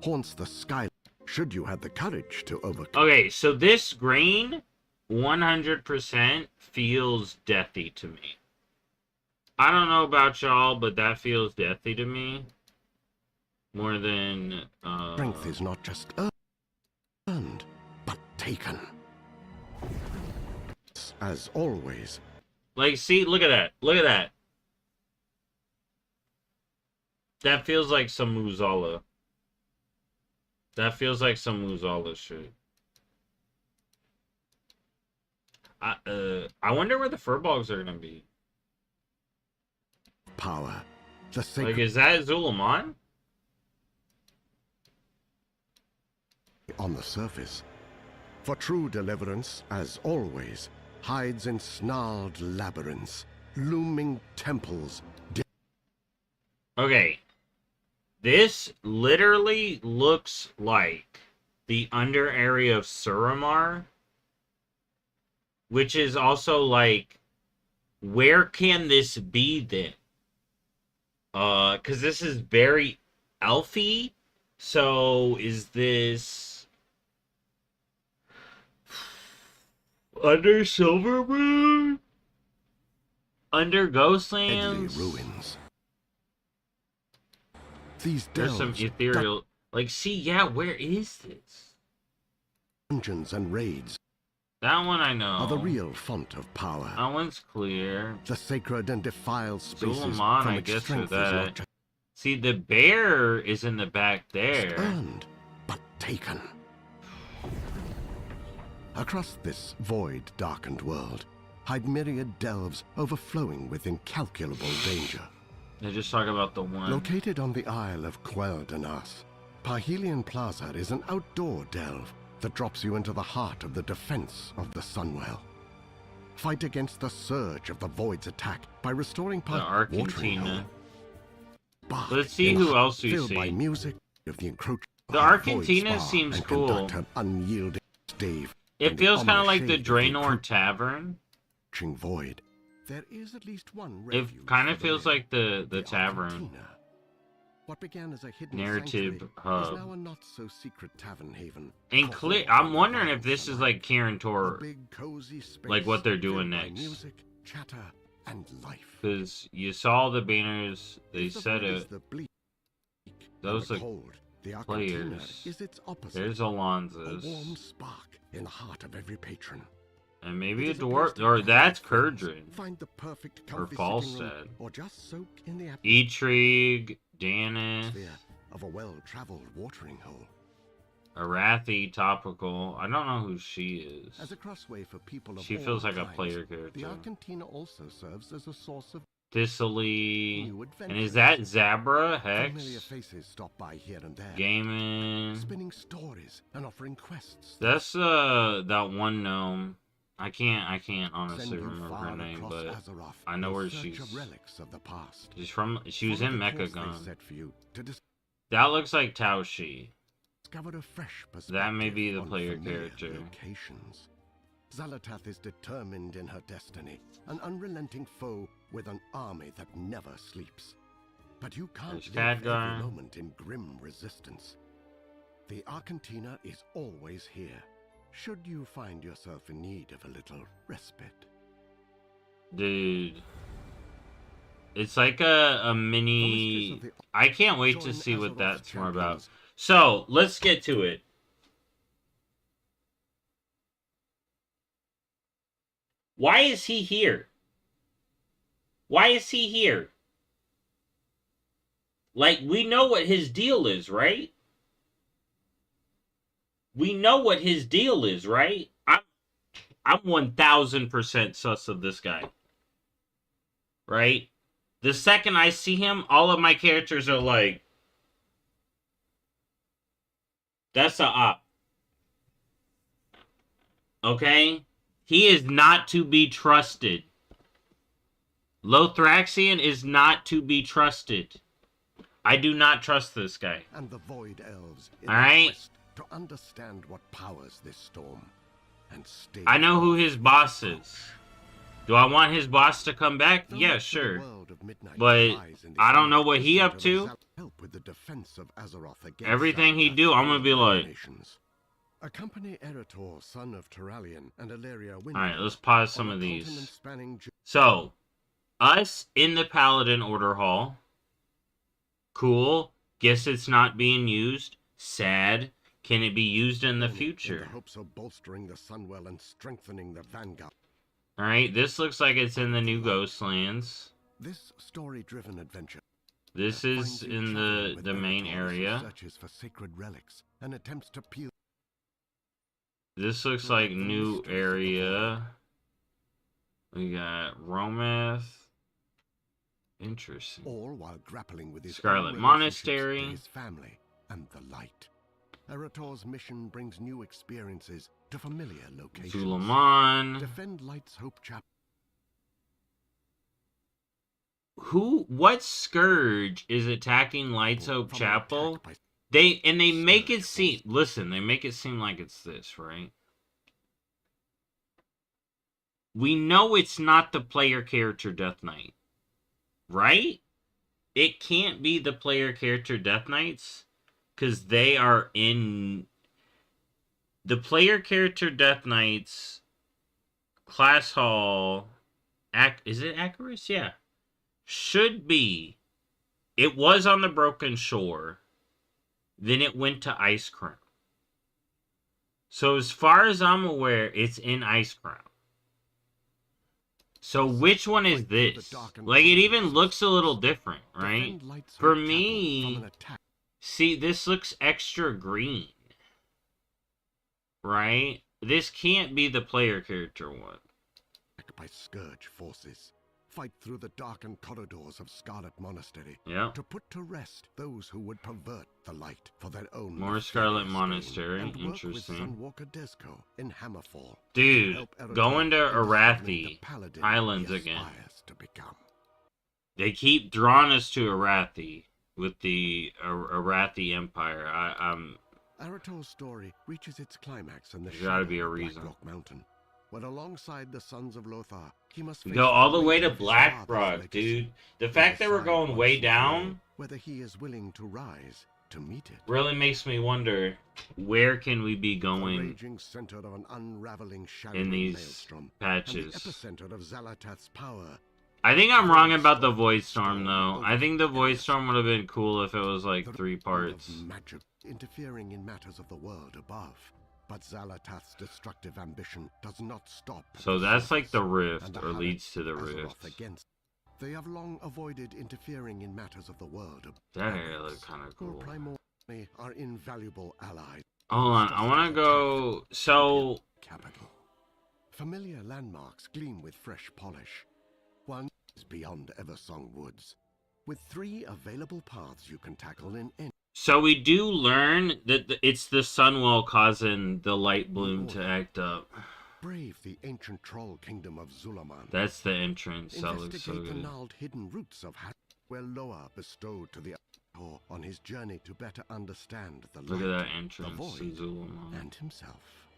Haunts the sky should you have the courage to overcome. Okay, so this green 100% feels deathy to me. I don't know about y'all, but that feels deathy to me. More than Strength is not just earned, but taken. As always, like, see, look at that. Look at that. That feels like some Muzala. That feels like some Muzala shit. I wonder where the furbolgs are gonna be. power. The Like, sacred is that Zulaman? on the surface. For true deliverance, as always, hides in snarled labyrinths, looming temples. Okay. This literally looks like the under area of Suramar. Which is also like, where can this be then? Because this is very elfy. So is this under Silvermoon? Under Deadly Ghostlands? ruins. These There's some delves, ethereal... Like, see, yeah, where is this? dungeons and raids That one I know. are the real font of power. That one's clear. The sacred and defiled spaces Zulaman, from I which guess, for strength is that. not just See, the bear is in the back there. earned, but taken. Across this void-darkened world, hide myriad delves overflowing with incalculable danger. They just talk about the one. Located on the Isle of Quel'Danas, Parhelion Plaza is an outdoor delve that drops you into the heart of the defense of the Sunwell. Fight against the surge of the Void's attack by restoring The part watering Argentina. hole. Bark Let's see in who a else we filled by see. music of the encroaching The of Void Argentina Spa seems and cool. conduct an unyielding stave It in the feels kind of ominous like the shade of Draenor Tavern. encroaching void. There is at least one It refuge kind for of the feels living. like the The tavern. Argentina. What began as a hidden Narrative sanctuary hub. is now a not-so-secret tavern haven. And I'm wondering if this is like Kirin A Tor, big, cozy space like what they're doing filled by next. Music, chatter, and life. Because you saw the banners, they If the said void is it. the bleak, Those the look cold, the Argentina players. is its opposite. There's a warm Alonza's. spark in the heart of every patron. And maybe a It is dwarf, place to or gather that's with friends, Kurdrin. Find the perfect Or comfy Falstad. sitting room, or just soak in the Etrig, Danis, atmosphere of a well-traveled watering hole. Arathi, Topical. I don't know who she As is. a crossway for people of She all feels like a kinds, player the character. Argentina also serves as a source of Thistly. New And is adventures. that Zabra? Familiar Hex? faces stop by here and there, Gaming. spinning stories and offering quests. That's that one gnome. I can't Send honestly you remember far her name, across but Azeroth I know in where search she's. of relics of the past. She was Follow in the course Mechagon. they set for you to That looks like Tao Shi. discover a fresh perspective That may be the on player familiar character. locations. Xalatath is determined in her destiny, an unrelenting foe with an army that never sleeps. But you can't There's live Khadgar. every moment in grim resistance. The Argentina is always here, should you find yourself in need of a little respite. Dude. It's like a mini. I can't wait to Join see what Azeroth's that's more about. champions. So, let's get to it. Why is he here? Why is he here? Like, we know what his deal is, right? We know what his deal is, right? I'm 1000% sus of this guy. Right? The second I see him, all of my characters are like, that's a op. Okay? He is not to be trusted. Lothraxion is not to be trusted. I do not trust this guy. And the Void Elves in All their right? quest to understand what powers this storm and stay. I know who his boss is. Do I want his boss to come back? Though Yeah, much of the sure. world of Midnight But lies in the I don't know what he epicenter up of to. Help with the defense of Azeroth against Everything he Xalatath's do, I'm gonna be like- nations. Accompany Eretor, son of Turalian, and Alleria Winter. Alright, let's pause some on a of these. continent-spanning So, us in the Paladin Order Hall. Cool. Guess it's not being used. Sad. Can it be used in the journey in future? the hopes of bolstering the Sunwell and strengthening the Vanguard. Alright, this looks like it's in the new Ghostlands. This story-driven adventure This is finds you in traveling with the main Eretor as he area. searches for sacred relics and attempts to peel This looks like new area. We got Rometh. Interesting. all while grappling with his Scarlet own Monastery. relationships to his family and the light. Eretor's mission brings new experiences to familiar locations. Suleiman. Defend Light's Hope Chapel. What scourge is attacking Lights Hope from an Chapel? attack by They make it Scourge seem, listen, they make it seem like it's this, right? We know it's not the player character Death Knight, right? It can't be the player character Death Knights, because they are in the player character Death Knights class hall. Is it Acarus? Yeah. Should be. It was on the Broken Shore. Then it went to Ice Crown. So as far as I'm aware, it's in Ice Crown. So which one is this? Like, it even looks a little different, right? Defend Light's For Hope Chapel me, from an attack. see, this looks extra green. Right? This can't be the player character one. By Scourge forces. Fight through the darkened corridors of Scarlet Monastery Yeah. to put to rest those who would pervert the light for their own More nefarious Scarlet gain, Monastery. and work with Interesting. Sunwalker Desco in Hammerfall. Dude, Help Eretor going to in discovering Arathi the paladin Islands he again. aspires to become. They keep drawing us to Arathi with the Arathi Empire. Eretor's story reaches its climax in the There's gotta shadow be a of reason. Blackrock Mountain, when alongside the Sons of Lothar, he must face go all the way weight to of his Blackrock, father's legacy dude. The and fact that we're decide going once way and for down all whether he is willing to rise to meet it. really makes me wonder, where can we be The going raging center of an unraveling shadow in and these maelstrom, and the patches? epicenter of Xalatath's power. I think I'm wrong about the Void Storm, though. I think the Void Storm would have been cool if it was like The 3 role parts. of magic interfering in matters of the world above. But Xalatath's destructive ambition does not stop. at So the that's like the surface, Rift, and or Azeroth leads to the Azeroth Rift. against. They have long avoided interfering in matters of the world. That area looked kind of Who cool. primordially are invaluable allies. Hold on, I want to go. So, Capital. Familiar landmarks gleam with fresh polish. While beyond Eversong Woods. With 3 available paths you can tackle in any So we do learn that it's the Sunwell causing the light bloom to act up. brave the ancient troll kingdom of Zulaman. That's the entrance. That looks so Investigate the good. gnarled hidden roots of where Loa bestowed to the on his journey to better understand the Look light, at that the entrance void, to Zulaman. and himself.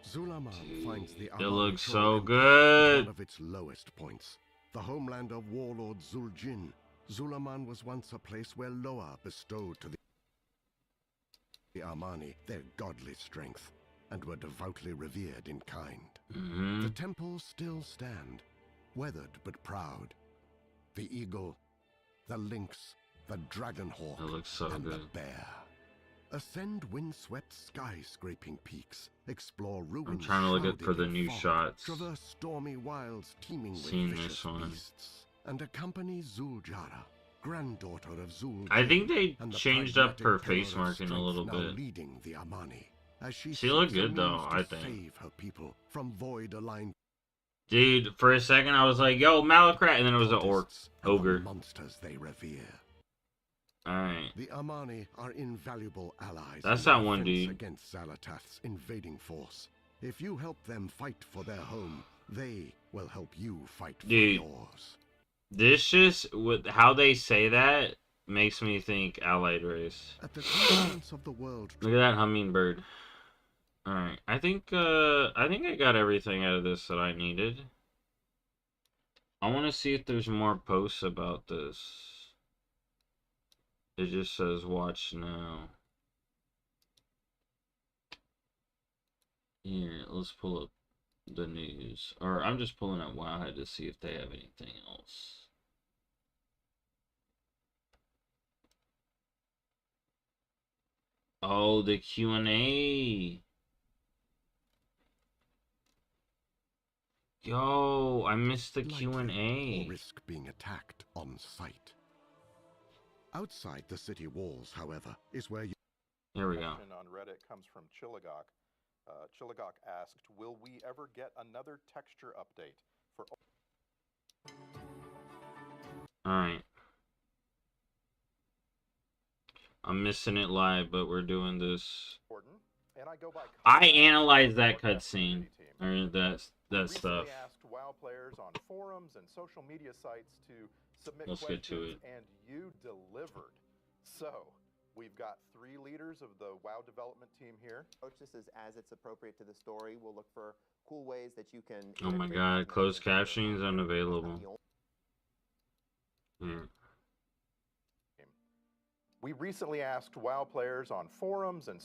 Zulaman Dude, finds the it Amani looks Troll so Empire good. at one of its lowest points. The homeland of warlord Zuljin. Zulaman was once a place where Loa bestowed to the Amani their godly strength, and were devoutly revered in kind. Mm-hmm. The temples still stand, weathered but proud. The eagle, the lynx, the dragonhawk, That looks so and the good. bear. Ascend wind-swept sky-scraping peaks, explore ruins I'm trying to look shrouded for the in new fog, shots. traverse stormy wilds teeming Seen with this vicious one. beasts, and accompany Zuljara, granddaughter of Zuljin. I think they and the changed up pragmatic her pillar face of marking a strength little now bit. leading the Amani, as she She looked seeks a good, though, means to I think. save her people from void-aligned Dude, for a second I was like, yo, Malacrat, and then it was an orc. cultists and the Ogre. monsters they revere. Alright. The Amani are invaluable allies. That's in that their one defense dude. against Xalatath's invading force. If you help them fight for their home, they will help you fight for Dude. yours. This just, with how they say that, makes me think Allied Race. At the confluence of the world, Look at that hummingbird. Alright, I think I got everything out of this that I needed. I want to see if there's more posts about this. It just says watch now. Here, let's pull up the news. Or I'm just pulling up Wowhead to see if they have anything else. Oh, the Q&A. Yo, I missed the lightly, Q&A. or risk being attacked on sight. Outside the city walls, however, is where you Here we go. Question on Reddit comes from Chilligok. Chilligok asked, "Will we ever get another texture update for Alright. I'm missing it live, but we're doing this. Orton?" And I go by. I analyzed that Warcraft cutscene. community team. Or that Recently stuff. asked WoW players on forums and social media sites to submit Let's get to questions, and you delivered. So, we've got 3 leaders of the WoW development team here. Approach this as it's appropriate to the story. We'll look for cool ways that you can. Oh my integrate god, closed cosmetics into captioning is your content. unavailable. Hmm. We recently asked WoW players on forums and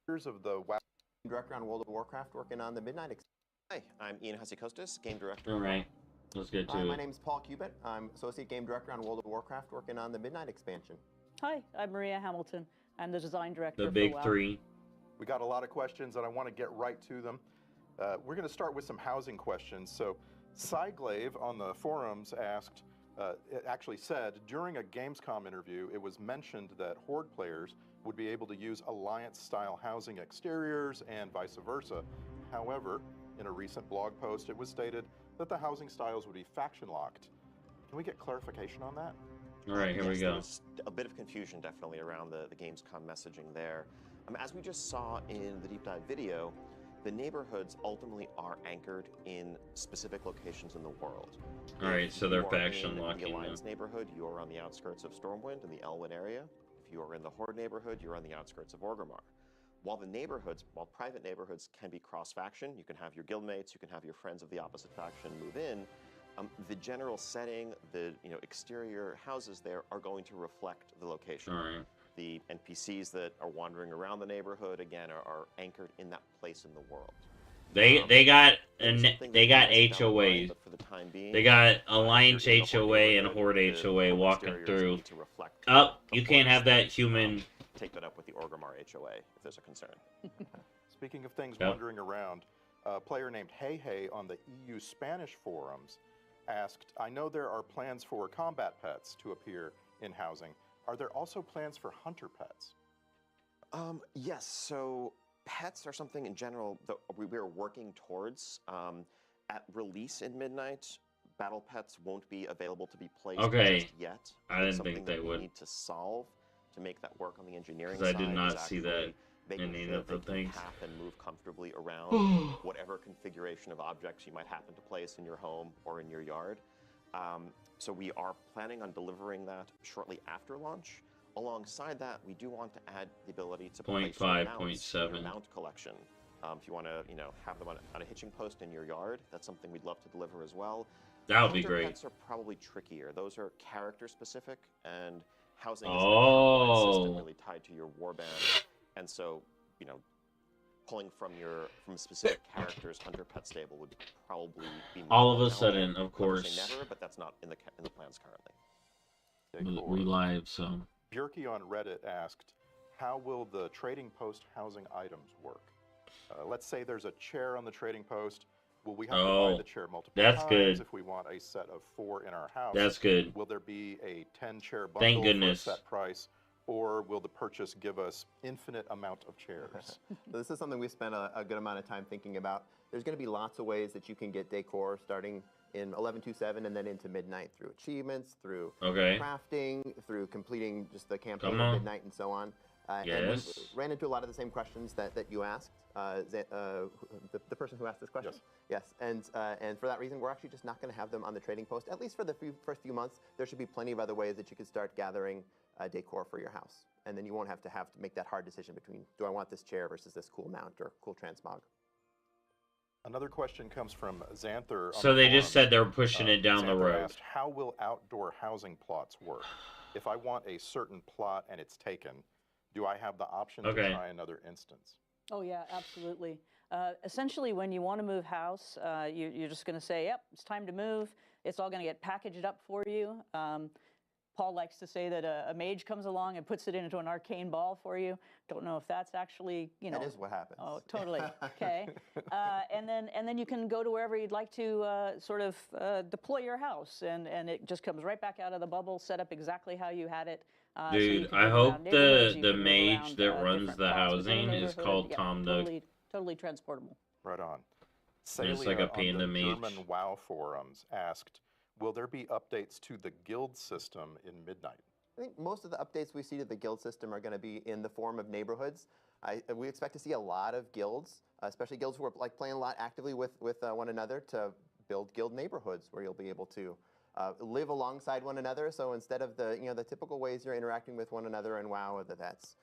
leaders of the WoW Director on World of Warcraft, working on the Midnight. Hi, I'm Ian Hasikostas, game director. Alright. Let's get Hi, to my it. name is Paul Cubitt. I'm associate game director on World of Warcraft, working on the Midnight expansion. Hi, I'm Maria Hamilton. I'm the design director The for big WoW. 3. We got a lot of questions, and I want to get right to them. We're going to start with some housing questions. So, Cyglaive on the forums asked, it actually said, during a Gamescom interview, it was mentioned that Horde players would be able to use Alliance-style housing exteriors and vice versa. However, in a recent blog post, it was stated that the housing styles would be faction-locked. Can we get clarification on that? Alright, here we Yes, there go. was a bit of confusion definitely around the Gamescom messaging there. As we just saw in the deep dive video, the neighborhoods ultimately are anchored in specific locations in the world. Alright, If so you they're are faction in locking the now. Alliance neighborhood, you are on the outskirts of Stormwind in the Elwyn area. If you are in the Horde neighborhood, you're on the outskirts of Orgrimmar. While private neighborhoods can be cross-faction, you can have your guildmates, you can have your friends of the opposite faction move in, the general setting, the exterior houses there are going to reflect the location. Alright. The NPCs that are wandering around the neighborhood, again, are anchored in that place in the world. They got Maybe something they that got we missed down the line, HOAs. but for the time being, They got if Alliance you're in the Horde HOA and neighborhood, Horde the HOA home walking exteriors through. need to reflect Up, the you can't Horde have that aesthetic. human. Take that up with the Orgrimmar HOA if there's a concern. Speaking of things Yep. wandering around, a player named Hey Hey on the EU Spanish forums asked, I know there are plans for combat pets to appear in housing. Are there also plans for hunter pets? Yes, so pets are something in general that we're working towards. At release in Midnight, battle pets won't be available to be placed Okay. just yet. I It's didn't think something they that we would. need to solve to make that work on the engineering 'Cause I side. did is not see that actually making in any sure of the that they can things. path and move comfortably around whatever configuration of objects you might happen to place in your home or in your yard. So we are planning on delivering that shortly after launch. Alongside that, we do want to add the ability to place your 0.5, mounts in your 0.7. mount collection. If you want to, have them on a hitching post in your yard, that's something we'd love to deliver as well. That would be Hunter great. pets are probably trickier. Those are character specific, and housing is an account-wide system really tied to your warband. And so, pulling from specific characters' hunter pet stable would probably be much All of more a sudden, challenging. of Never say course, never, but that's not in the plans currently. we live, so. Bjerky on Reddit asked, how will the trading post housing items work? Let's say there's a chair on the trading post. Will we have to buy the chair multiple that's times good. if we want a set of 4 in our house? That's good. Will there be a 10-chair bundle Thank for a goodness. set price? Or will the purchase give us infinite amount of chairs? This is something we spent a good amount of time thinking about. There's going to be lots of ways that you can get decor starting in 11.2.7 and then into Midnight through achievements, through Okay. crafting, through completing just the campaign Come of on. Midnight and so on. And Yes. we ran into a lot of the same questions that you asked, the person who asked this question. Yes. Yes, and for that reason, we're actually just not going to have them on the trading post. At least for the first few months, there should be plenty of other ways that you could start gathering decor for your house. And then you won't have to make that hard decision between, do I want this chair versus this cool mount or cool transmog? Another question comes from Xanther. on So the they just forums. said they're pushing it down the Xanther road. asked, how will outdoor housing plots work? If I want a certain plot and it's taken, do I have the option to Okay. try another instance? Oh, yeah, absolutely. Essentially, when you want to move house, you're just going to say, yep, it's time to move. It's all going to get packaged up for you. Paul likes to say that a mage comes along and puts it into an arcane ball for you. Don't know if that's actually, That is what happens. Oh, totally. Okay. And then you can go to wherever you'd like to sort of deploy your house, and it just comes right back out of the bubble, set up exactly how you had it. So you Dude, can I move hope around neighborhoods, you the can move mage around, that runs different the plots within a housing is neighborhood. called Yeah, Tom Nook. Totally transportable. Right on. It's like Celia a panda on the mage. German WoW forums asked, will there be updates to the guild system in Midnight? I think most of the updates we see to the guild system are going to be in the form of neighborhoods. We expect to see a lot of guilds, especially guilds who are like playing a lot actively with one another, to build guild neighborhoods where you'll be able to live alongside one another. So instead of the typical ways you're interacting with one another in WoW, whether that's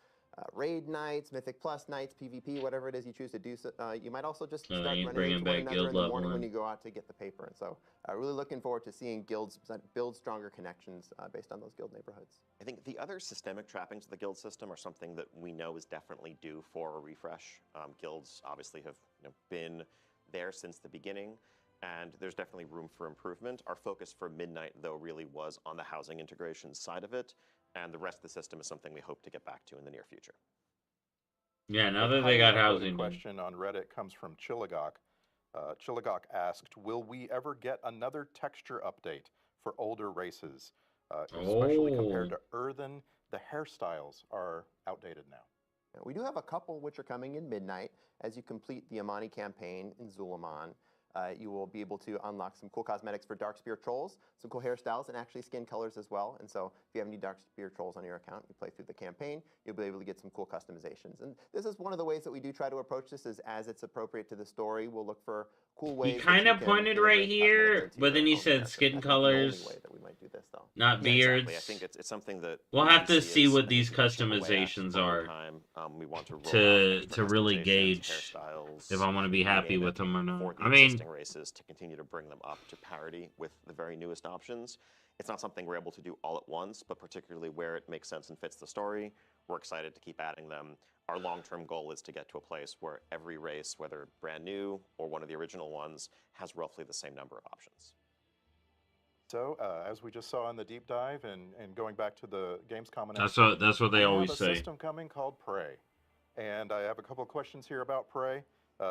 raid nights, Mythic Plus nights, PvP, whatever it is you choose to do, you might also just start he's running bringing into one back another guild in the morning when leveling. you go out to get the paper. And so really looking forward to seeing guilds build stronger connections based on those guild neighborhoods. I think the other systemic trappings of the guild system are something that we know is definitely due for a refresh. Guilds obviously have been there since the beginning, and there's definitely room for improvement. Our focus for Midnight, though, really was on the housing integration side of it, and the rest of the system is something we hope to get back to in the near future. Yeah, now The that they got highly upvoted housing done. question on Reddit comes from Chilligok. Chilligok asked, will we ever get another texture update for older races? Especially compared to Earthen, the hairstyles are outdated now. We do have a couple which are coming in Midnight. As you complete the Amani campaign in Zulaman, you will be able to unlock some cool cosmetics for Darkspear Trolls, some cool hairstyles, and actually skin colors as well. And so if you have any Darkspear Trolls on your account, you play through the campaign, you'll be able to get some cool customizations. And this is one of the ways that we do try to approach this, is as it's appropriate to the story, we'll look for cool ways. He that kind you of can pointed right integrate here, cosmetics into but then your he own said character. skin That's colors, not the only way that we might do this, though. not Yeah, beards. exactly. I think it's something that We'll we have to see see as what an these additional way customizations over are time. We want to roll to out different really customizations, gauge hairstyles, if I want to be you happy name it, with them or for not. the I mean, existing races to continue to bring them up to parity with the very newest options. It's not something we're able to do all at once, but particularly where it makes sense and fits the story, we're excited to keep adding them. Our long-term goal is to get to a place where every race, whether brand new or one of the original ones, has roughly the same number of options. So, as we just saw in the deep dive, and going back to the Gamescom announcement, that's what they we always have a say. system coming called Prey. And I have a couple of questions here about Prey.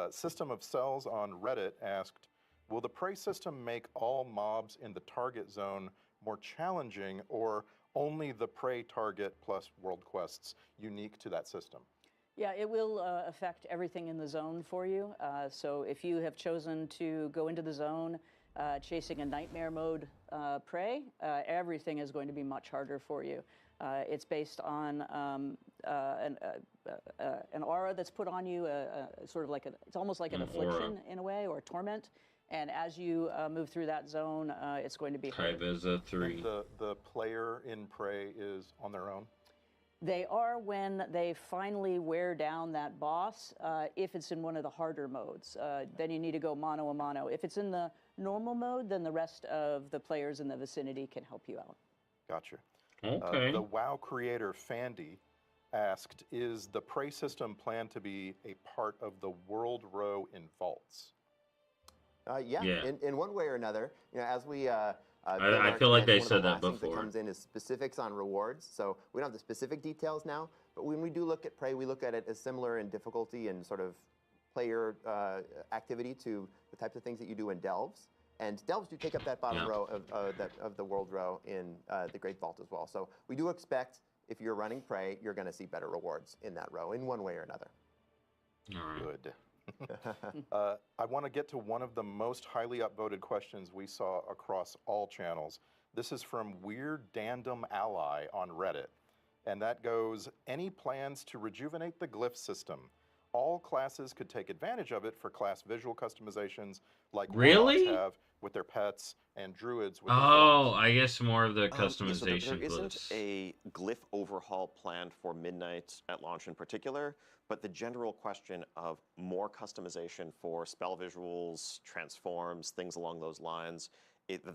System of Cells on Reddit asked, will the Prey system make all mobs in the target zone more challenging, or only the Prey target plus world quests unique to that system? Yeah, it will affect everything in the zone for you. So if you have chosen to go into the zone chasing a nightmare mode prey, everything is going to be much harder for you. It's based on an aura that's put on you, sort of like it's almost like an affliction in a way, or torment. And as you move through that zone, it's going to be harder. Kai'Veza 3. The player in Prey is on their own? They are when they finally wear down that boss. If it's in one of the harder modes, then you need to go mano a mano. If it's in the normal mode, then the rest of the players in the vicinity can help you out. Gotcha. Okay. The WoW creator Fandy asked, is the Prey system planned to be a part of the World Row in Vaults? Yeah. In one way or another, as we. I feel like they said that That before. comes in is specifics on rewards. So we don't have the specific details now, but when we do look at Prey, we look at it as similar in difficulty and sort of player activity to the types of things that you do in Delves. And Delves do take up that bottom row of the World Row in the Great Vault as well. So we do expect, if you're running Prey, you're going to see better rewards in that row in one way or another. All right. Good. I want to get to one of the most highly upvoted questions we saw across all channels. This is from Weird Dandom Ally on Reddit. And that goes, any plans to rejuvenate the glyph system? All classes could take advantage of it for class visual customizations like Really? warlocks have with their pets and druids with their Oh, forms. I guess more of the Yeah, so customization there isn't glyphs. a glyph overhaul planned for Midnight at launch in particular, but the general question of more customization for spell visuals, transforms, things along those lines,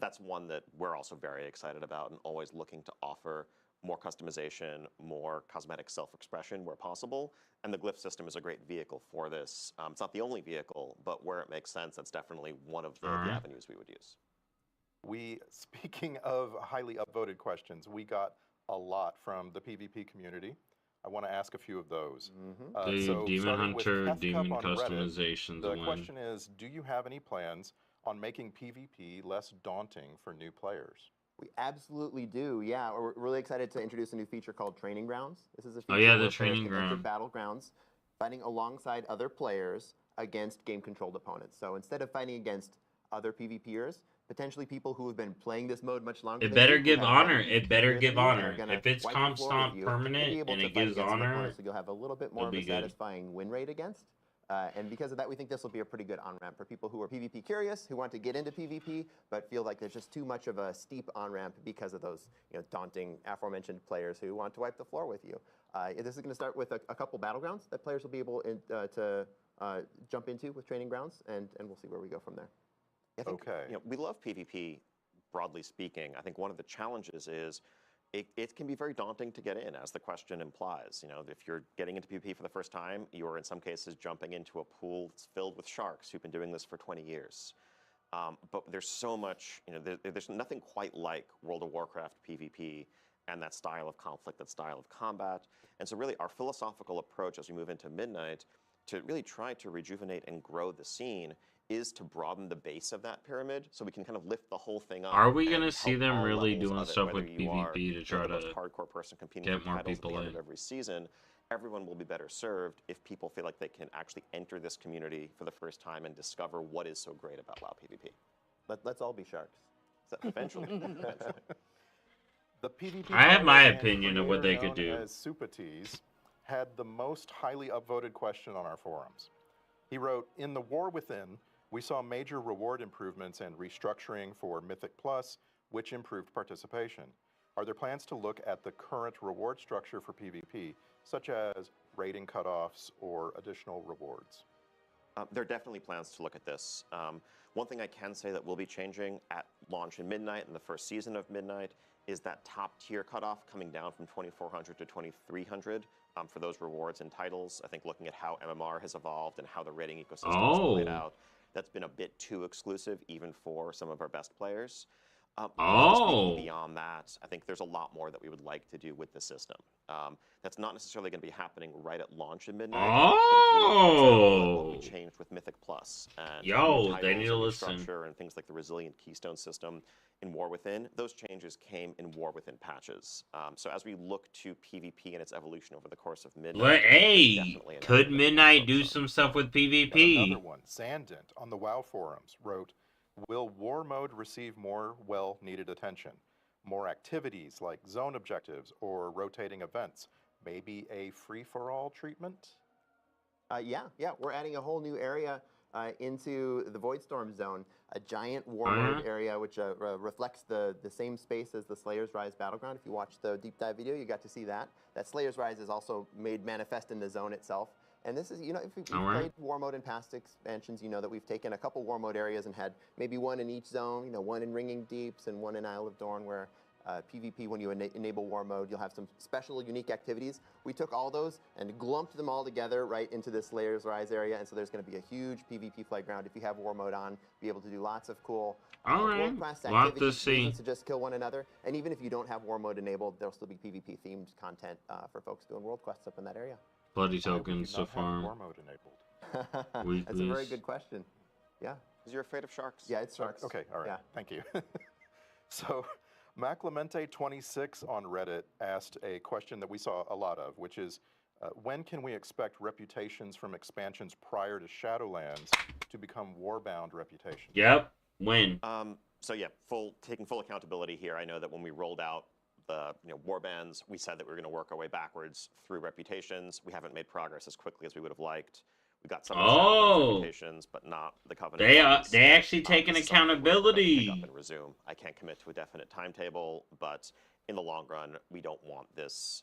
that's one that we're also very excited about and always looking to offer more customization, more cosmetic self-expression where possible. And the glyph system is a great vehicle for this. It's not the only vehicle, but where it makes sense, that's definitely one of the avenues we would use. Speaking of highly upvoted questions, we got a lot from the PvP community. I want to ask a few of those. The So Demon starting with Hunter, Kefcup Demon on Reddit, customizations the win. question is, do you have any plans on making PvP less daunting for new players? We absolutely do. Yeah, we're really excited to introduce a new feature called Training Grounds. This is a feature Oh, yeah, the where players Training can enter Ground. battlegrounds, fighting alongside other players against game-controlled opponents. So instead of fighting against other PvPers, potentially people who have been playing this mode much longer. It than better you, who give have honor. better It better PvPers give than you, honor. are gonna If it's wipe the floor with constant, you, you'll permanent, be able and to it fight gives against some honor, opponents, so you'll have a little bit more it'll of a be good. satisfying win rate against. And because of that, we think this will be a pretty good on-ramp for people who are PvP curious, who want to get into PvP, but feel like there's just too much of a steep on-ramp because of those daunting aforementioned players who want to wipe the floor with you. This is going to start with a couple battlegrounds that players will be able to jump into with Training Grounds, and we'll see where we go from there. I think, Okay. we love PvP, broadly speaking. I think one of the challenges is it can be very daunting to get in, as the question implies. If you're getting into PvP for the first time, you're in some cases jumping into a pool that's filled with sharks who've been doing this for 20 years. But there's so much, there's nothing quite like World of Warcraft PvP and that style of conflict, that style of combat. And so really our philosophical approach as we move into Midnight to really try to rejuvenate and grow the scene is to broaden the base of that pyramid so we can kind of lift the whole thing up. Are we and gonna see help them all really levels doing of it, stuff whether with you are, PvP to try the most to hardcore person competing get for more titles at the people end in? of every season? Everyone will be better served if people feel like they can actually enter this community for the first time and discover what is so great about WoW PvP. Let's all be sharks. So eventually. The PvP I have my pilot and opinion of what they creator could known do. as Supatees had the most highly upvoted question on our forums. He wrote, in The War Within, we saw major reward improvements and restructuring for Mythic Plus, which improved participation. Are there plans to look at the current reward structure for PvP, such as rating cutoffs or additional rewards? There are definitely plans to look at this. One thing I can say that will be changing at launch in Midnight and the first season of Midnight is that top tier cutoff coming down from 2,400 to 2,300 for those rewards and titles. I think looking at how MMR has evolved and how the rating ecosystem has played out, that's been a bit too exclusive even for some of our best players. Speaking beyond that, I think there's a lot more that we would like to do with the system. That's not necessarily going to be happening right at launch in Midnight. But if you look, for example, at what we changed with Mythic Plus and Yo, titles they need to and listen. restructure and things like the Resilient Keystone system in War Within, those changes came in War Within patches. So as we look to PvP and its evolution over the course of Midnight, Hey, definitely an could area that we Midnight can do focus on. some stuff with And PvP? another one, Zandant on the WoW forums wrote, Will War Mode receive more well-needed attention? More activities like zone objectives or rotating events? Maybe a free-for-all treatment? Yeah, we're adding a whole new area into the Voidstorm zone, a giant war Oh, yeah? mode area which reflects the same space as the Slayer's Rise battleground. If you watched the deep dive video, you got to see that. That Slayer's Rise is also made manifest in the zone itself. And this is, you know, if you've All right. played war mode in past expansions, you know that we've taken a couple war mode areas and had maybe one in each zone, you know, one in Ringing Deeps and one in Isle of Dorn, where PvP, when you enable war mode, you'll have some special, unique activities. We took all those and glumped them all together right into this Slayer's Rise area, and so there's going to be a huge PvP playground. If you have war mode on, be able to do lots of cool All right. world-class We'll have to activities, see. reasons to just kill one another. And even if you don't have war mode enabled, there'll still be PvP-themed content for folks doing world quests up in that area. Bloody Why would you tokens to not have farm. War Mode enabled? That's a very Weeklies. good question. Yeah. Because you're afraid of sharks. Yeah, it's sharks. Okay, all right. Yeah. Thank you. So, Maclemente26 on Reddit asked a question that we saw a lot of, which is, when can we expect reputations from expansions prior to Shadowlands to become Warbound reputations? Yep. When? So yeah, taking full accountability here. I know that when we rolled out the warbands, we said that we were going to work our way backwards through reputations. We haven't made progress as quickly as we would have liked. We got some of the Shadowlands reputations, but not the Covenant. They actually taking This is something we're gonna pick accountability. up and resume. I can't commit to a definite timetable, but in the long run, we don't want this,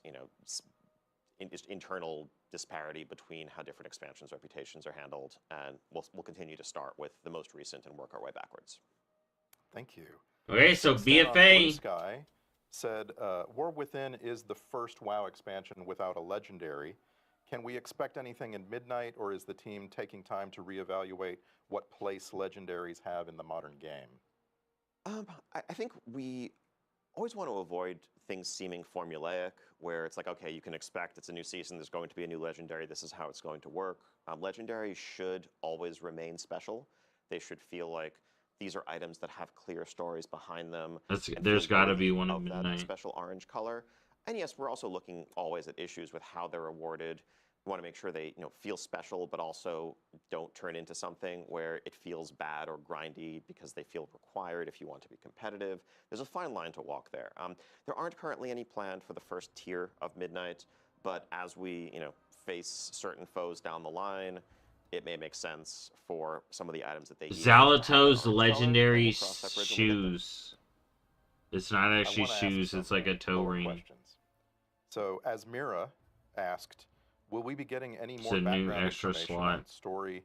just internal disparity between how different expansions' reputations are handled, and we'll continue to start with the most recent and work our way backwards. Thank you. Okay, so Stan on Blue BFA. Sky said, War Within is the first WoW expansion without a legendary. Can we expect anything in Midnight, or is the team taking time to reevaluate what place legendaries have in the modern game? I think we always want to avoid things seeming formulaic, where it's like, okay, you can expect it's a new season, there's going to be a new legendary, this is how it's going to work. Legendaries should always remain special. They should feel like these are items that have clear stories behind them. There's got to be one at of that midnight. special orange color. And yes, we're also looking always at issues with how they're awarded. We want to make sure they feel special, but also don't turn into something where it feels bad or grindy because they feel required if you want to be competitive. There's a fine line to walk there. There aren't currently any planned for the first tier of Midnight, but as we face certain foes down the line, it may make sense for some of the items that they use to have an Zalato's orange color, legendary and we'll cross that bridge when we get there. shoes. It's not I actually wanna ask shoes, some it's like a toe follow-up ring. questions. So, Asmira asked, will we be getting any It's more a new background extra information slot. on story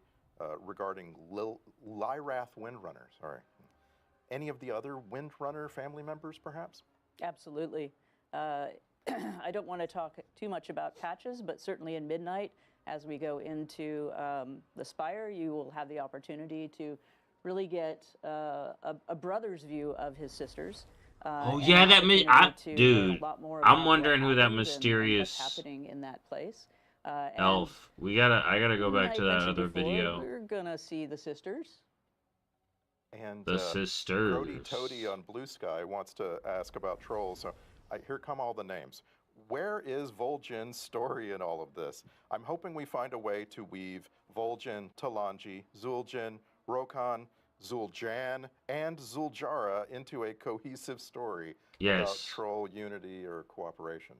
regarding Lyrath Windrunner? Sorry. Any of the other Windrunner family members, perhaps? Absolutely. I don't want to talk too much about patches, but certainly in Midnight, as we go into the Spire, you will have the opportunity to really get a brother's view of his sisters. Oh, and yeah, an that opportunity to learn dude, a lot more I'm about what wondering who that happened and mysterious what's happening in that place. And elf. I gotta go back I to that mentioned other before, video. We're gonna see the sisters. And The sisters. Brody Toady on Blue Sky wants to ask about trolls. So here come all the names. Where is Vol'jin's story in all of this? I'm hoping we find a way to weave Vol'jin, Talanji, Zul'jin, Rokan, Zul'Jan, and Zul'Jara into a cohesive story about Yes. troll unity or cooperation.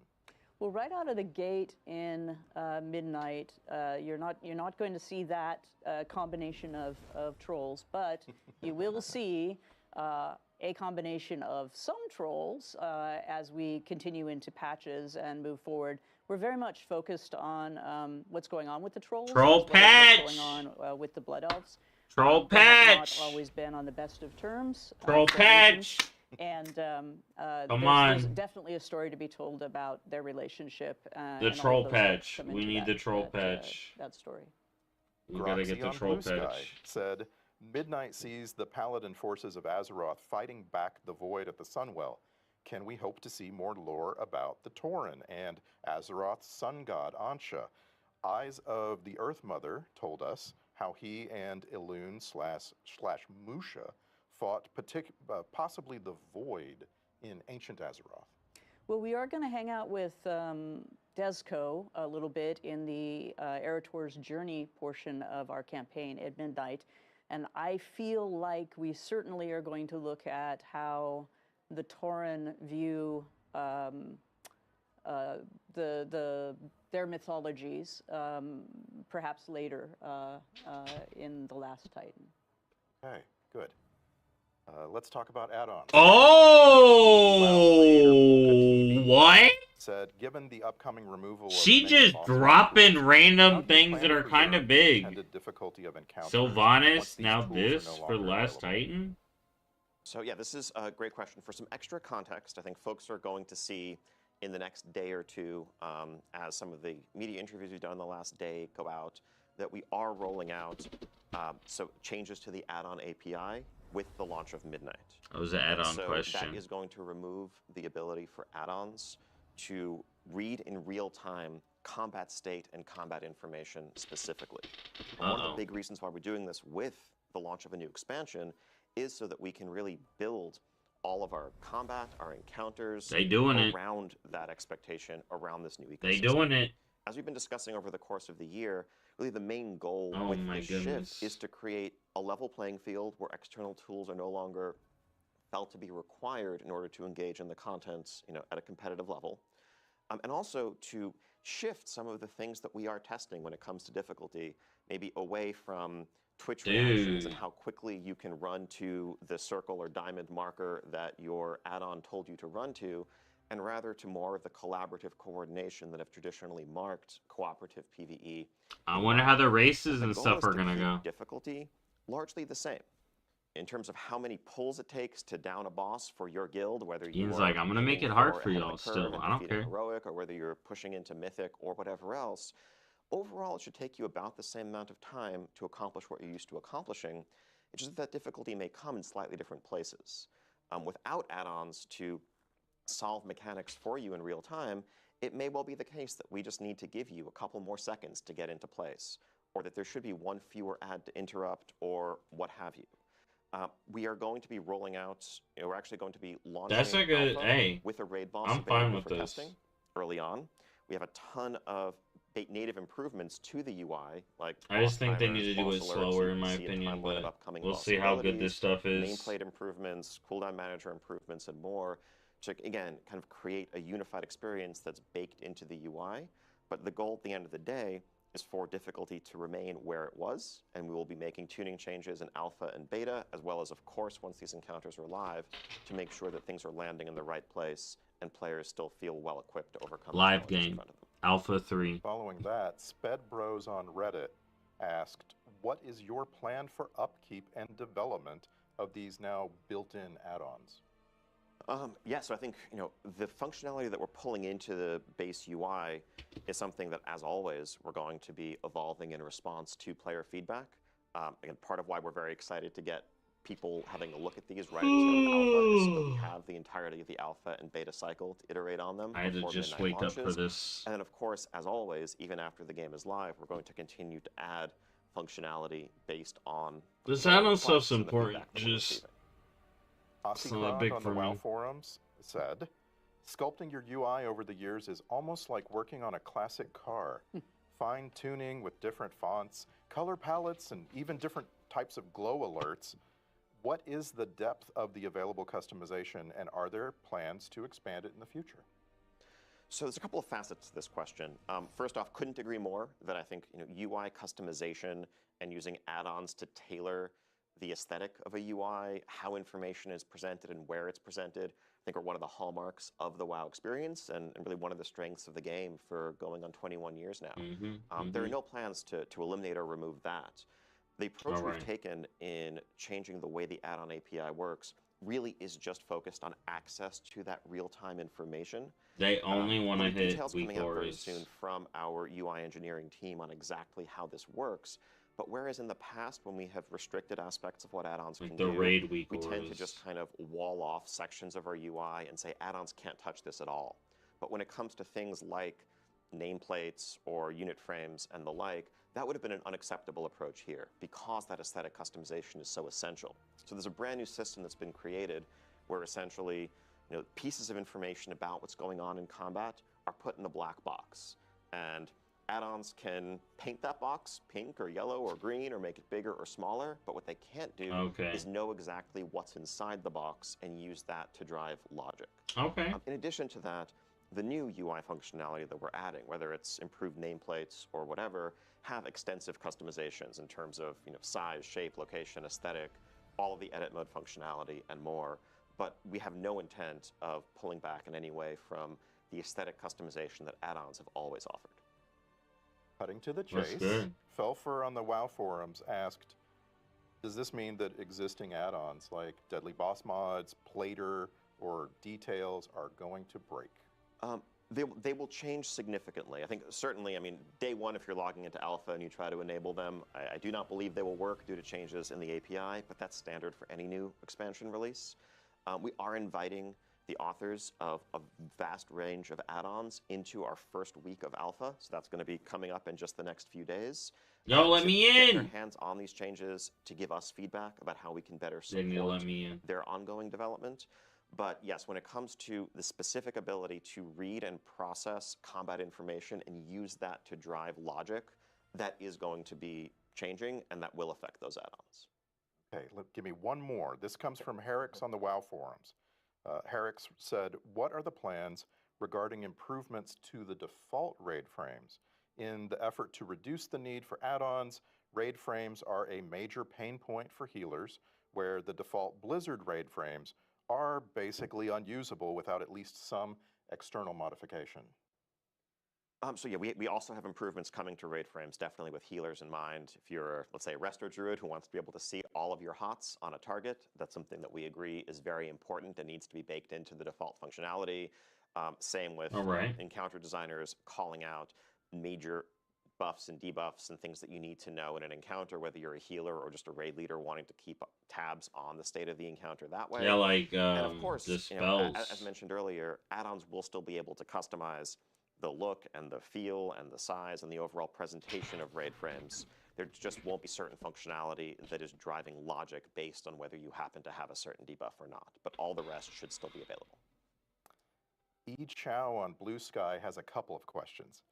Well, right out of the gate in Midnight, you're not going to see that combination of trolls, but you will see a combination of some trolls as we continue into patches and move forward. We're very much focused on what's going on with the trolls, Troll as well as patch! what's going on with the Blood Elves. Troll They have patch! not always been on the best of terms. Troll for reasons. patch! And Come there's on. definitely a story to be told about their relationship. The and all of troll those that patch. come We into need the troll patch. that story. We gotta get Groxy the on troll Blue Sky patch. said, Midnight sees the Paladin forces of Azeroth fighting back the Void at the Sunwell. Can we hope to see more lore about the Tauren and Azeroth's sun god Ansha? Eyes of the Earth Mother told us how he and Elune slash Musha fought possibly the Void in ancient Azeroth. Well, we are going to hang out with Desco a little bit in the Eretor's Journey portion of our campaign at Midnight. And I feel like we certainly are going to look at how the Tauren view their mythologies, perhaps later in The Last Titan. Okay, good. Let's talk about add-ons. Oh, what? Said, given the upcoming removal of She many just boss dropping tools, how random do you things plan that are to kind of preserve the big. intended difficulty of encounters Sylvanas, once these now tools are this no for longer Last available? Titan? So yeah, this is a great question. For some extra context, I think folks are going to see in the next day or two, as some of the media interviews we've done the last day go out, that we are rolling out so changes to the add-on API with the launch of Midnight. That was an And add-on so question. that is going to remove the ability for add-ons to read in real time combat state and combat information specifically. And one of the big reasons why we're doing this with the launch of a new expansion is so that we can really build all of our combat, our encounters They doing it. around that expectation, around this new ecosystem. They doing it. As we've been discussing over the course of the year, really the main goal Oh with my this goodness. shift is to create a level playing field where external tools are no longer felt to be required in order to engage in the content, at a competitive level, and also to shift some of the things that we are testing when it comes to difficulty, maybe away from Twitch reactions and how quickly you can run to the circle or diamond marker that your add-on told you to run to, and rather to more of the collaborative coordination that have traditionally marked cooperative PvE. I wonder how the races The and goal stuff is are to gonna keep go. difficulty largely the same. In terms of how many pulls it takes to down a boss for your guild, whether you Ian's are like, I'm gonna make aiming it hard for for ahead of y'all the curve still. and I don't defeating care. heroic, or whether you're pushing into mythic or whatever else, overall it should take you about the same amount of time to accomplish what you're used to accomplishing. It's just that difficulty may come in slightly different places. Without add-ons to solve mechanics for you in real time, it may well be the case that we just need to give you a couple more seconds to get into place, or that there should be one fewer ad to interrupt, or what have you. We are going to be rolling out, we're actually going to be launching That's a good. alpha Hey, with a raid boss I'm fine available with for this. testing early on. We have a ton of native improvements to the UI, like I just boss think they timers, need to do boss it alerts, slower, you in can my see a opinion. timeline of But upcoming we'll boss see how good abilities, this stuff is. nameplate improvements, cooldown manager improvements, and more to, again, kind of create a unified experience that's baked into the UI. But the goal at the end of the day is for difficulty to remain where it was, and we will be making tuning changes in alpha and beta, as well as, of course, once these encounters are live, to make sure that things are landing in the right place and players still feel well equipped to overcome the Live challenges in game. front of them. Alpha 3. Following that, Sped Bros on Reddit asked, what is your plan for upkeep and development of these now built-in add-ons? Yeah, so I think the functionality that we're pulling into the base UI is something that, as always, we're going to be evolving in response to player feedback. Again, part of why we're very excited to get people having a look at these right at the start of alpha is so that we have the entirety of the alpha and beta cycle to iterate on them. I had to before just Midnight wake up for launches. this. And then, of course, as always, even after the game is live, we're going to continue to add functionality based on This the add-on requests stuff's and the important. feedback that we're Just receiving. It's not Ossicron big on the for WoW me. forums said, sculpting your UI over the years is almost like working on a classic car. Fine-tuning with different fonts, color palettes, and even different types of glow alerts. What is the depth of the available customization, and are there plans to expand it in the future? So there's a couple of facets to this question. First off, couldn't agree more that I think UI customization and using add-ons to tailor the aesthetic of a UI, how information is presented and where it's presented, I think are one of the hallmarks of the WoW experience and really one of the strengths of the game for going on 21 years now. There are no plans to eliminate or remove that. The approach All right. we've taken in changing the way the add-on API works really is just focused on access to that real-time information. They only want to There'll be hit details weak coming out very auras. soon from our UI engineering team on exactly how this works. But whereas in the past, when we have restricted aspects of what add-ons Like can the do, raid weak we tend to auras. just kind of wall off sections of our UI and say add-ons can't touch this at all. But when it comes to things like nameplates or unit frames and the like, that would have been an unacceptable approach here because that aesthetic customization is so essential. So there's a brand new system that's been created where essentially pieces of information about what's going on in combat are put in the black box. And Add-ons can paint that box pink or yellow or green or make it bigger or smaller, but what they can't do Okay. is know exactly what's inside the box and use that to drive logic. Okay. In addition to that, the new UI functionality that we're adding, whether it's improved nameplates or whatever, have extensive customizations in terms of size, shape, location, aesthetic, all of the edit mode functionality, and more. But we have no intent of pulling back in any way from the aesthetic customization that add-ons have always offered. Cutting to the That's chase, good. Felfer on the WoW forums asked, does this mean that existing add-ons like Deadly Boss Mods, Plater, or Details are going to break? They will change significantly. I think certainly, day one, if you're logging into alpha and you try to enable them, I do not believe they will work due to changes in the API, but that's standard for any new expansion release. We are inviting the authors of a vast range of add-ons into our first week of alpha, so that's going to be coming up in just the next few days. Yo, let to me get their in. hands on these changes to give us feedback about how we can better They need to support let me in. their ongoing development. But yes, when it comes to the specific ability to read and process combat information and use that to drive logic, that is going to be changing, and that will affect those add-ons. Okay, give me one more. This comes from Herrix on the WoW forums. Herrix said, what are the plans regarding improvements to the default raid frames? In the effort to reduce the need for add-ons, raid frames are a major pain point for healers, where the default Blizzard raid frames are basically unusable without at least some external modification. So yeah, we also have improvements coming to raid frames, definitely with healers in mind. If you're, let's say, a Resto Druid who wants to be able to see all of your HOTS on a target, that's something that we agree is very important and needs to be baked into the default functionality. Same with All right. encounter designers calling out major buffs and debuffs and things that you need to know in an encounter, whether you're a healer or just a raid leader wanting to keep tabs on the state of the encounter that way. Yeah, like And of course, the spells. as mentioned earlier, add-ons will still be able to customize the look and the feel and the size and the overall presentation of raid frames. There just won't be certain functionality that is driving logic based on whether you happen to have a certain debuff or not, but all the rest should still be available. E. Chow on Blue Sky has a couple of questions.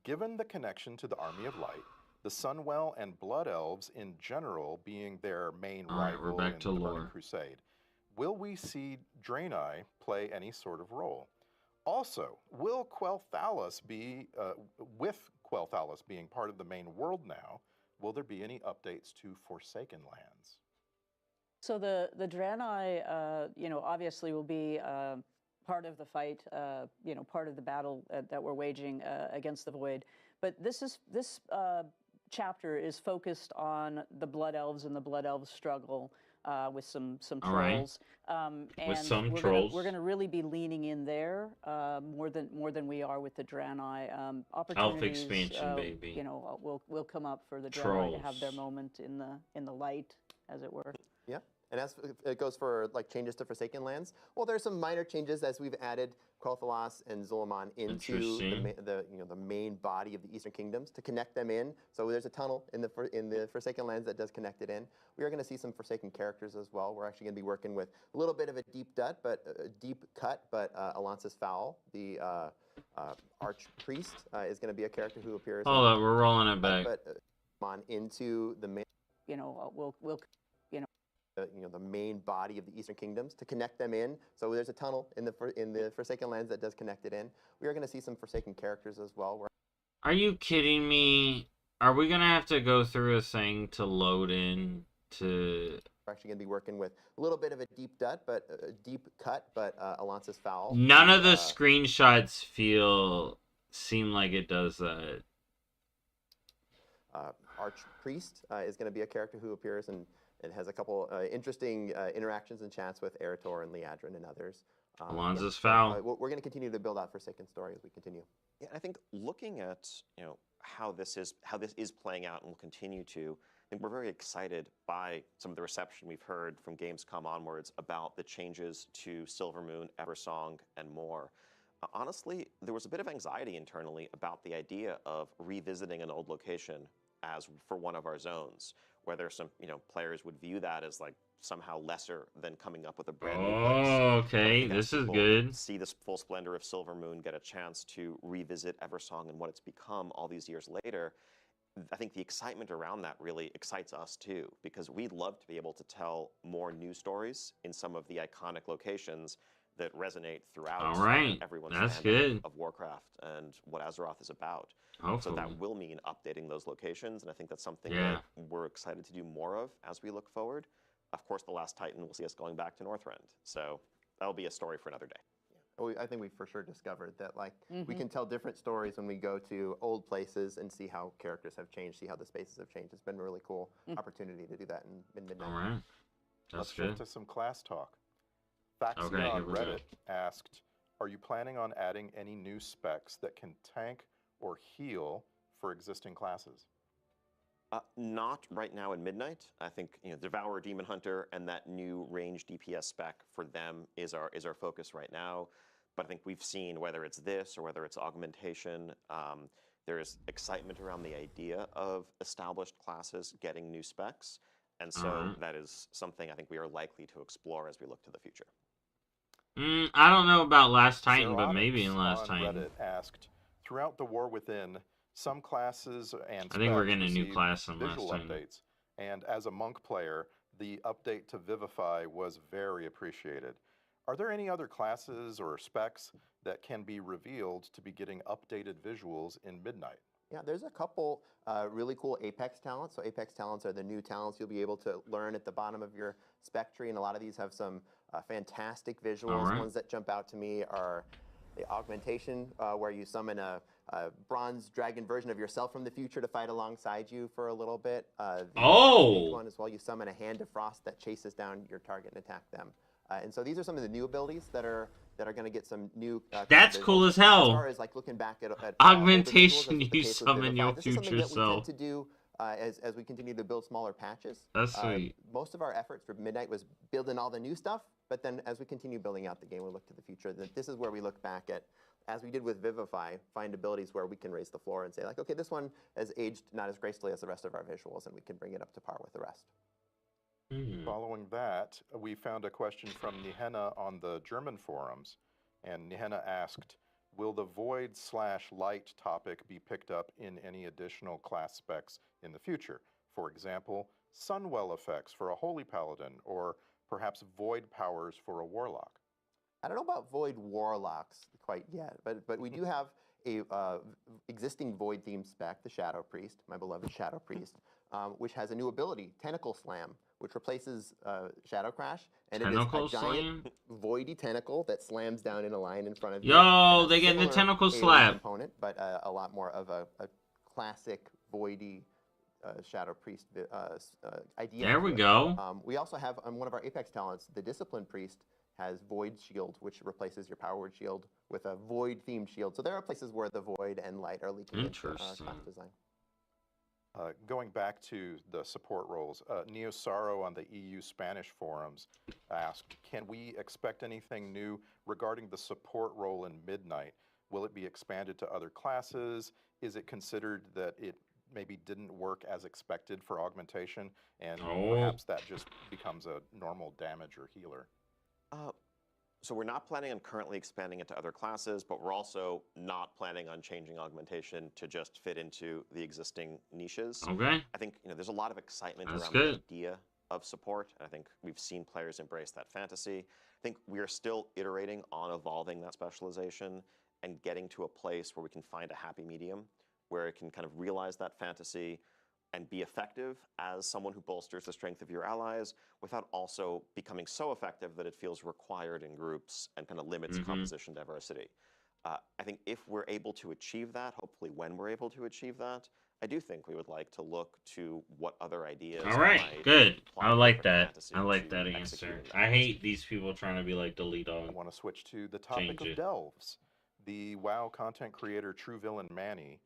Given the connection to the Army of Light, the Sunwell and Blood Elves in general being their main All right, we're rival back in to the lore. Burning Crusade, will we see Draenei play any sort of role? Also, will Quel'Thalas be, with Quel'Thalas being part of the main world now, will there be any updates to Forsaken Lands? So the Draenei, obviously will be part of the fight, part of the battle that we're waging against the Void. But this chapter is focused on the Blood Elves and the Blood Elves struggle with some All right. trolls. And some we're trolls. we're gonna really be leaning in there more than we are with the Draenei. Opportunities, expansion, baby. will come up for the Draenei to have their Trolls. moment in the light, as it were. Yeah, and as it goes for like changes to Forsaken Lands, well, there's some minor changes as we've added Quel'Thalas and Zul'Aman into Interesting. the main body of the Eastern Kingdoms to connect them in. So there's a tunnel in the Forsaken Lands that does connect it in. We are going to see some Forsaken characters as well. We're actually going to be working with a little bit of a deep cut, but Alonsis Fowl, the Archpriest, is going to be a character who appears. Hold up, we're rolling it back. But on into the main. We'll The main body of the Eastern Kingdoms to connect them in. So there's a tunnel in the Forsaken Lands that does connect it in. We are going to see some Forsaken characters as well. Are you kidding me? Are we gonna have to go through a thing to load in to? We're actually going to be working with a little bit of a deep cut, but Alonsis Fowl. None of the screenshots seem like it does that. Archpriest is going to be a character who appears and has a couple interesting interactions and chats with Eretor and Liadrin and others. Alonsis Fowl. We're going to continue to build out Forsaken story as we continue. Yeah, I think looking at how this is playing out and will continue to, I think we're very excited by some of the reception we've heard from Gamescom onwards about the changes to Silvermoon, Eversong, and more. Honestly, there was a bit of anxiety internally about the idea of revisiting an old location as for one of our zones, whether some players would view that as like somehow lesser than coming up with a brand new place. Oh, I okay. think as This is people good. see the full splendor of Silvermoon, get a chance to revisit Eversong and what it's become all these years later, I think the excitement around that really excites us too, because we'd love to be able to tell more new stories in some of the iconic locations that resonate throughout All right. everyone's That's fandom good. of Warcraft and what Azeroth is about. So Hopefully. that will mean updating those locations, and I think that's something Yeah. that we're excited to do more of as we look forward. Of course, The Last Titan will see us going back to Northrend, so that'll be a story for another day. I think we for sure discovered that like we can tell different stories when we go to old places and see how characters have changed, see how the spaces have changed. It's been a really cool opportunity to do that in Midnight. All right. Let's That's good. shift to some class talk. Faxi Okay, here on we go. Reddit asked, are you planning on adding any new specs that can tank or heal for existing classes? Not right now in Midnight. I think Devourer, Demon Hunter, and that new range DPS spec for them is our focus right now. But I think we've seen whether it's this or whether it's augmentation, there is excitement around the idea of established classes getting new specs, and so that is something I think we are likely to explore as we look to the future. I don't know about Last Titan, but maybe in Zerotics Last on Titan. Reddit asked, throughout the War Within, some classes and I think we're specs getting a new received class in Last visual Titan. updates, and as a monk player, the update to Vivify was very appreciated. Are there any other classes or specs that can be revealed to be getting updated visuals in Midnight? Yeah, there's a couple really cool Apex talents. So Apex talents are the new talents you'll be able to learn at the bottom of your spec tree, and a lot of these have some fantastic visuals. Alright. Ones that jump out to me are the augmentation, where you summon a bronze dragon version of yourself from the future to fight alongside you for a little bit. The Oh! one as well, you summon a Hand of Frost that chases down your target and attack them. And so these are some of the new abilities that are going to get some new. That's cool as As hell. far as like looking back at older Augmentation, visuals, as is the you case with summon Vivify, your this is something future that we self. tend to do as we continue to build smaller patches. That's sweet. Most of our efforts for Midnight was building all the new stuff, but then as we continue building out the game, we look to the future. This is where we look back at, as we did with Vivify, find abilities where we can raise the floor and say like, okay, this one has aged not as gracefully as the rest of our visuals, and we can bring it up to par with the rest. Following that, we found a question from Nihenna on the German forums, and Nihenna asked, will the void/light topic be picked up in any additional class specs in the future? For example, Sunwell effects for a Holy Paladin, or perhaps void powers for a Warlock? I don't know about Void Warlocks quite yet, but we do have a existing Void themed spec, the Shadow Priest, my beloved Shadow Priest, which has a new ability, Tentacle Slam, which replaces Shadow Crash, and Tentacle it is a giant Slam? voidy tentacle that slams down in a line in front of you. Yo, It has they a getting the similar tentacle alien slap. component, but a lot more of a classic voidy Shadow Priest idea. There to we it. go. We also have on one of our Apex talents, the Discipline Priest has Void Shield, which replaces your Power Word Shield with a Void-themed shield. So there are places where the Void and Light are leaking into Interesting. class design. Going back to the support roles, Neo Saro on the EU Spanish forums asked, can we expect anything new regarding the support role in Midnight? Will it be expanded to other classes? Is it considered that it maybe didn't work as expected for augmentation, and perhaps that just becomes a normal damage or healer? So we're not planning on currently expanding it to other classes, but we're also not planning on changing augmentation to just fit into the existing niches. Okay. I think there's a lot of excitement That's around good. the idea of support. I think we've seen players embrace that fantasy. I think we are still iterating on evolving that specialization and getting to a place where we can find a happy medium, where it can kind of realize that fantasy and be effective as someone who bolsters the strength of your allies without also becoming so effective that it feels required in groups and kind of limits composition diversity. I think if we're able to achieve that, hopefully when we're able to achieve that, I do think we would like to look to what other ideas. All right, might good. apply I like different that. fantasy I like to that execute answer. in that I case. hate these people trying to be like delete all. I want to switch to the topic Change of it. delves. The WoW content creator True Villain Manny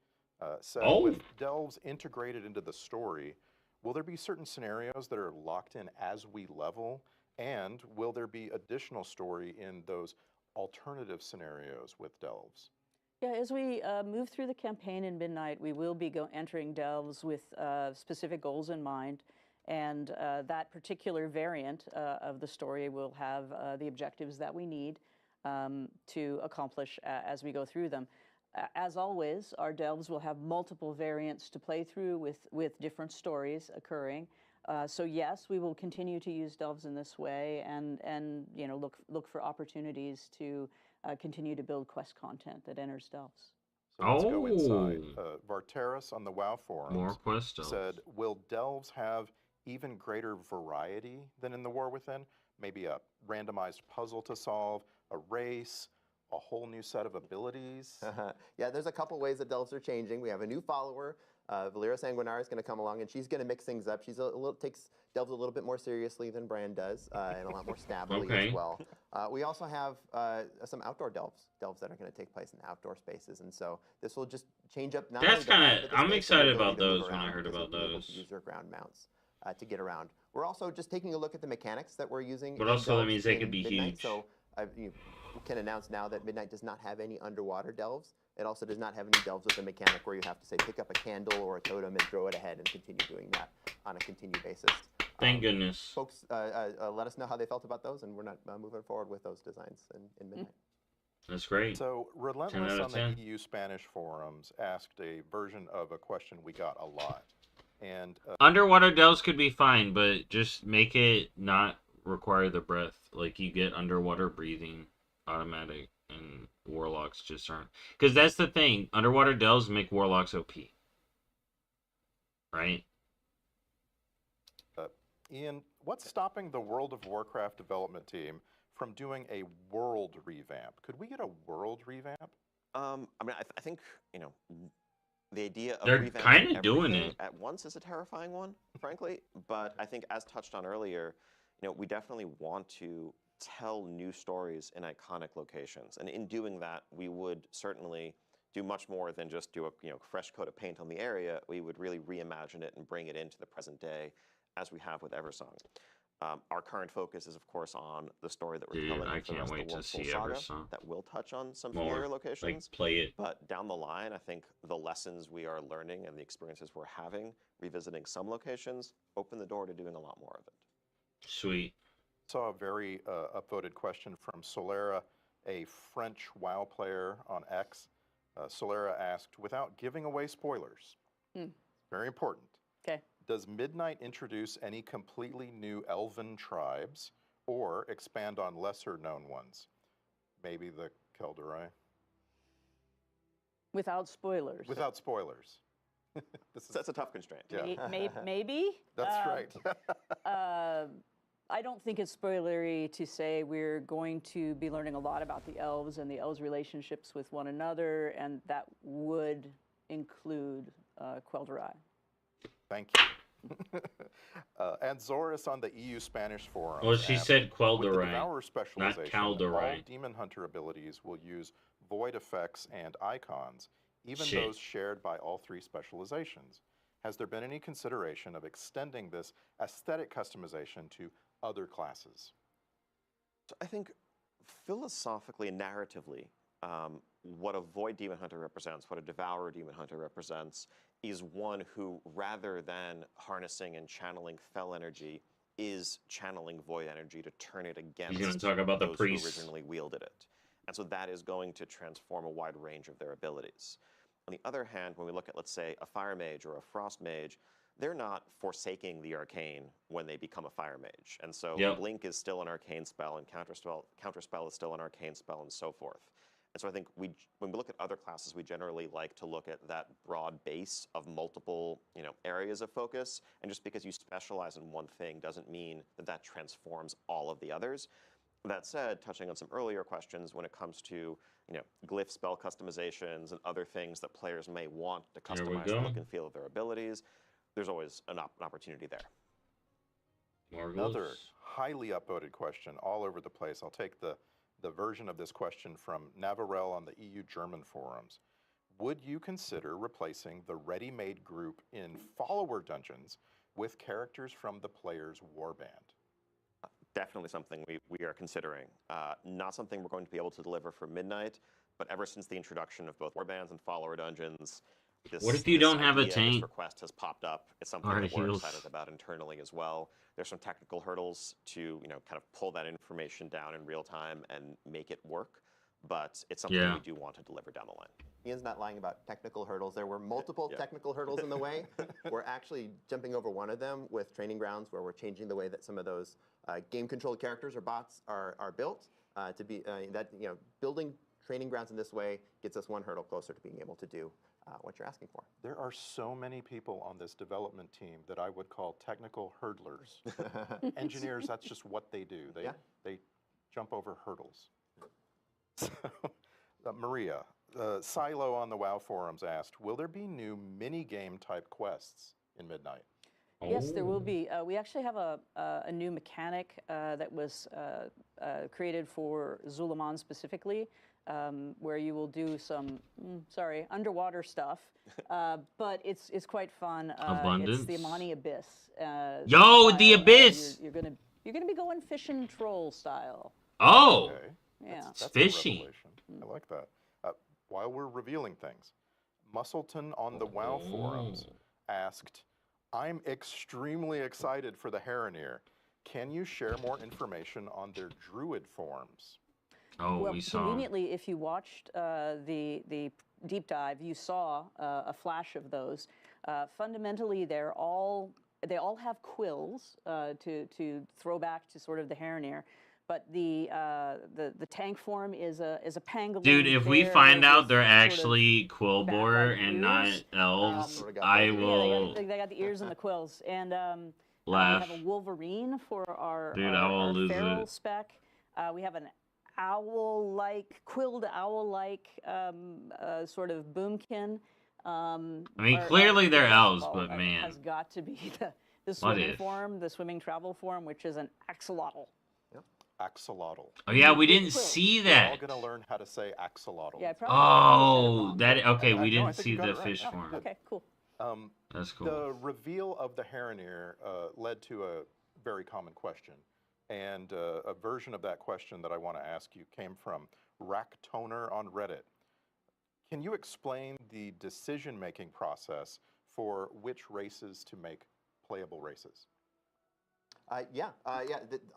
said, Oh. with delves integrated into the story, will there be certain scenarios that are locked in as we level? And will there be additional story in those alternative scenarios with delves? Yeah, as we move through the campaign in Midnight, we will be entering delves with specific goals in mind. And that particular variant of the story will have the objectives that we need to accomplish as we go through them. As always, our delves will have multiple variants to play through with different stories occurring. So yes, we will continue to use delves in this way, and you know, look for opportunities to continue to build quest content that enters delves. So let's go inside. Oh. Varteris on the WoW forums More quest delves. said, will delves have even greater variety than in the War Within? Maybe a randomized puzzle to solve, a race, a whole new set of abilities? Yeah, there's a couple ways that delves are changing. We have a new follower, Valera Sanguinara, is going to come along, and she's going to mix things up. She's takes delves a little bit more seriously than Bran does, and a lot more stabbily Okay. as well. We also have some outdoor delves that are going to take place in outdoor spaces, and so this will just change up. Not That's only the map, kinda- but the I'm space excited and the about ability to move those when I around heard because about you'll be able to those. use your ground mounts to get around. We're also just taking a look at the mechanics that we're using. But in also that delves means they in could be Midnight. huge. So you can announce now that Midnight does not have any underwater delves. It also does not have any delves with a mechanic where you have to say pick up a candle or a totem and throw it ahead and continue doing that on a continued basis. Thank goodness. Folks, let us know how they felt about those, and we're not moving forward with those designs in Midnight. That's great. So 10 Relentless out of on the 10. EU Spanish forums asked a version of a question we got a lot. And Underwater delves could be fine, but just make it not require the breath. Like, you get underwater breathing automatic, and warlocks just aren't. Because that's the thing. Underwater delves make warlocks OP. Right? Ian, what's stopping the World of Warcraft development team from doing a world revamp? Could we get a world revamp? I mean, I think, you know, the idea of They're revamping kinda doing everything it. at once is a terrifying one, frankly. But I think, as touched on earlier, you know, we definitely want to tell new stories in iconic locations, and in doing that, we would certainly do much more than just do a fresh coat of paint on the area. We would really reimagine it and bring it into the present day, as we have with Eversong. Our current focus is, of course, on the story that we're Dude, telling I with the can't rest of wait the to One Soul see Saga Eversong. that will touch on some More. familiar Like, locations. play it. But down the line, I think the lessons we are learning and the experiences we're having, revisiting some locations, open the door to doing a lot more of it. Sweet. Saw a very upvoted question from Solera, a French WoW player on X. Solera asked, without giving away spoilers, very important, Okay. does Midnight introduce any completely new elven tribes or expand on lesser known ones? Maybe the Kelderai? Without spoilers. Without spoilers. That's a tough constraint. Yeah. Maybe. That's right. I don't think it's spoilery to say we're going to be learning a lot about the elves and the elves' relationships with one another, and that would include Quel'Darai. Thank you. And Zoris on the EU Spanish forum. Well, she said With the Quel'Darai, Devourer not specialization, all Calderai. Demon Hunter abilities will use void effects and icons, even Shit. those shared by all three specializations. Has there been any consideration of extending this aesthetic customization to other classes? So I think philosophically and narratively, what a Void Demon Hunter represents, what a Devourer Demon Hunter represents, is one who, rather than harnessing and channeling Fel energy, is channeling Void energy to turn it against He's gonna talk about the those priests. who originally wielded it. And so that is going to transform a wide range of their abilities. On the other hand, when we look at, let's say, a Fire Mage or a Frost Mage, they're not forsaking the arcane when they become a Fire Mage. And so Yep. Blink is still an arcane spell, and Counterspell is still an arcane spell, and so forth. And so I think when we look at other classes, we generally like to look at that broad base of multiple, areas of focus. And just because you specialize in one thing doesn't mean that that transforms all of the others. That said, touching on some earlier questions, when it comes to glyph spell customizations and other things that players may want to There we customize the go. look and feel of their abilities, there's always an opportunity there. Another Margles. highly upvoted question all over the place. I'll take the version of this question from Navarel on the EU German forums. Would you consider replacing the ready-made group in follower dungeons with characters from the player's warband? Definitely something we are considering. Not something we're going to be able to deliver for Midnight, but ever since the introduction of both warbands and follower dungeons, What if you don't have a idea, tank? This request has popped up. It's something Or that we're heals? excited about internally as well. There's some technical hurdles to, kind of pull that information down in real time and make it work. But it's something Yeah. we do want to deliver down the line. Ian's not lying about technical hurdles. There were multiple Yeah. technical hurdles in the way. We're actually jumping over one of them with Training Grounds, where we're changing the way that some of those game-controlled characters or bots are built to be building Training Grounds in this way gets us one hurdle closer to being able to do what you're asking for. There are so many people on this development team that I would call technical hurdlers. Engineers, that's just what they do. They jump over hurdles. So, Maria, Silo on the WoW forums asked, will there be new mini-game type quests in Midnight? Yes, there will be. We actually have a new mechanic that was created for Zulaman specifically, where you will do some, underwater stuff, but it's quite fun. Abundance? It's the Amani Abyss. Yo, style. the Abyss! You're gonna be going fishing troll style. Oh, Okay. Yeah. it's That's fishy. a revelation. I like that. While we're revealing things, Musselton on the WoW forums asked, I'm extremely excited for the Heronir. Can you share more information on their druid forms? Oh, Well, we saw. conveniently, if you watched the deep dive, you saw a flash of those. Fundamentally, they all have quills to throw back to sort of the Heronir, but the tank form is a pangolin. Dude, if we bear find out with they're sort of actually quill borer bat-like and not ears. elves, Sort of got I that. will They got the ears and the quills, and laugh. we have a wolverine for our Dude, I will our lose feral it. spec. We have an quilled owl-like sort of boomkin. I mean, clearly they're elves, but man. has got to be the What swimming if? form, the swimming travel form, which is an axolotl. Axolotl. Oh yeah, we didn't Quills. see We're all that. going to learn how to say axolotl. Yeah, I probably Oh, that okay. I- We no, I didn't think see you got the it right. fish Oh, form. Okay, cool. That's cool. The reveal of the Heronir led to a very common question. And a version of that question that I want to ask you came from Racktoner on Reddit. Can you explain the decision-making process for which races to make playable races? A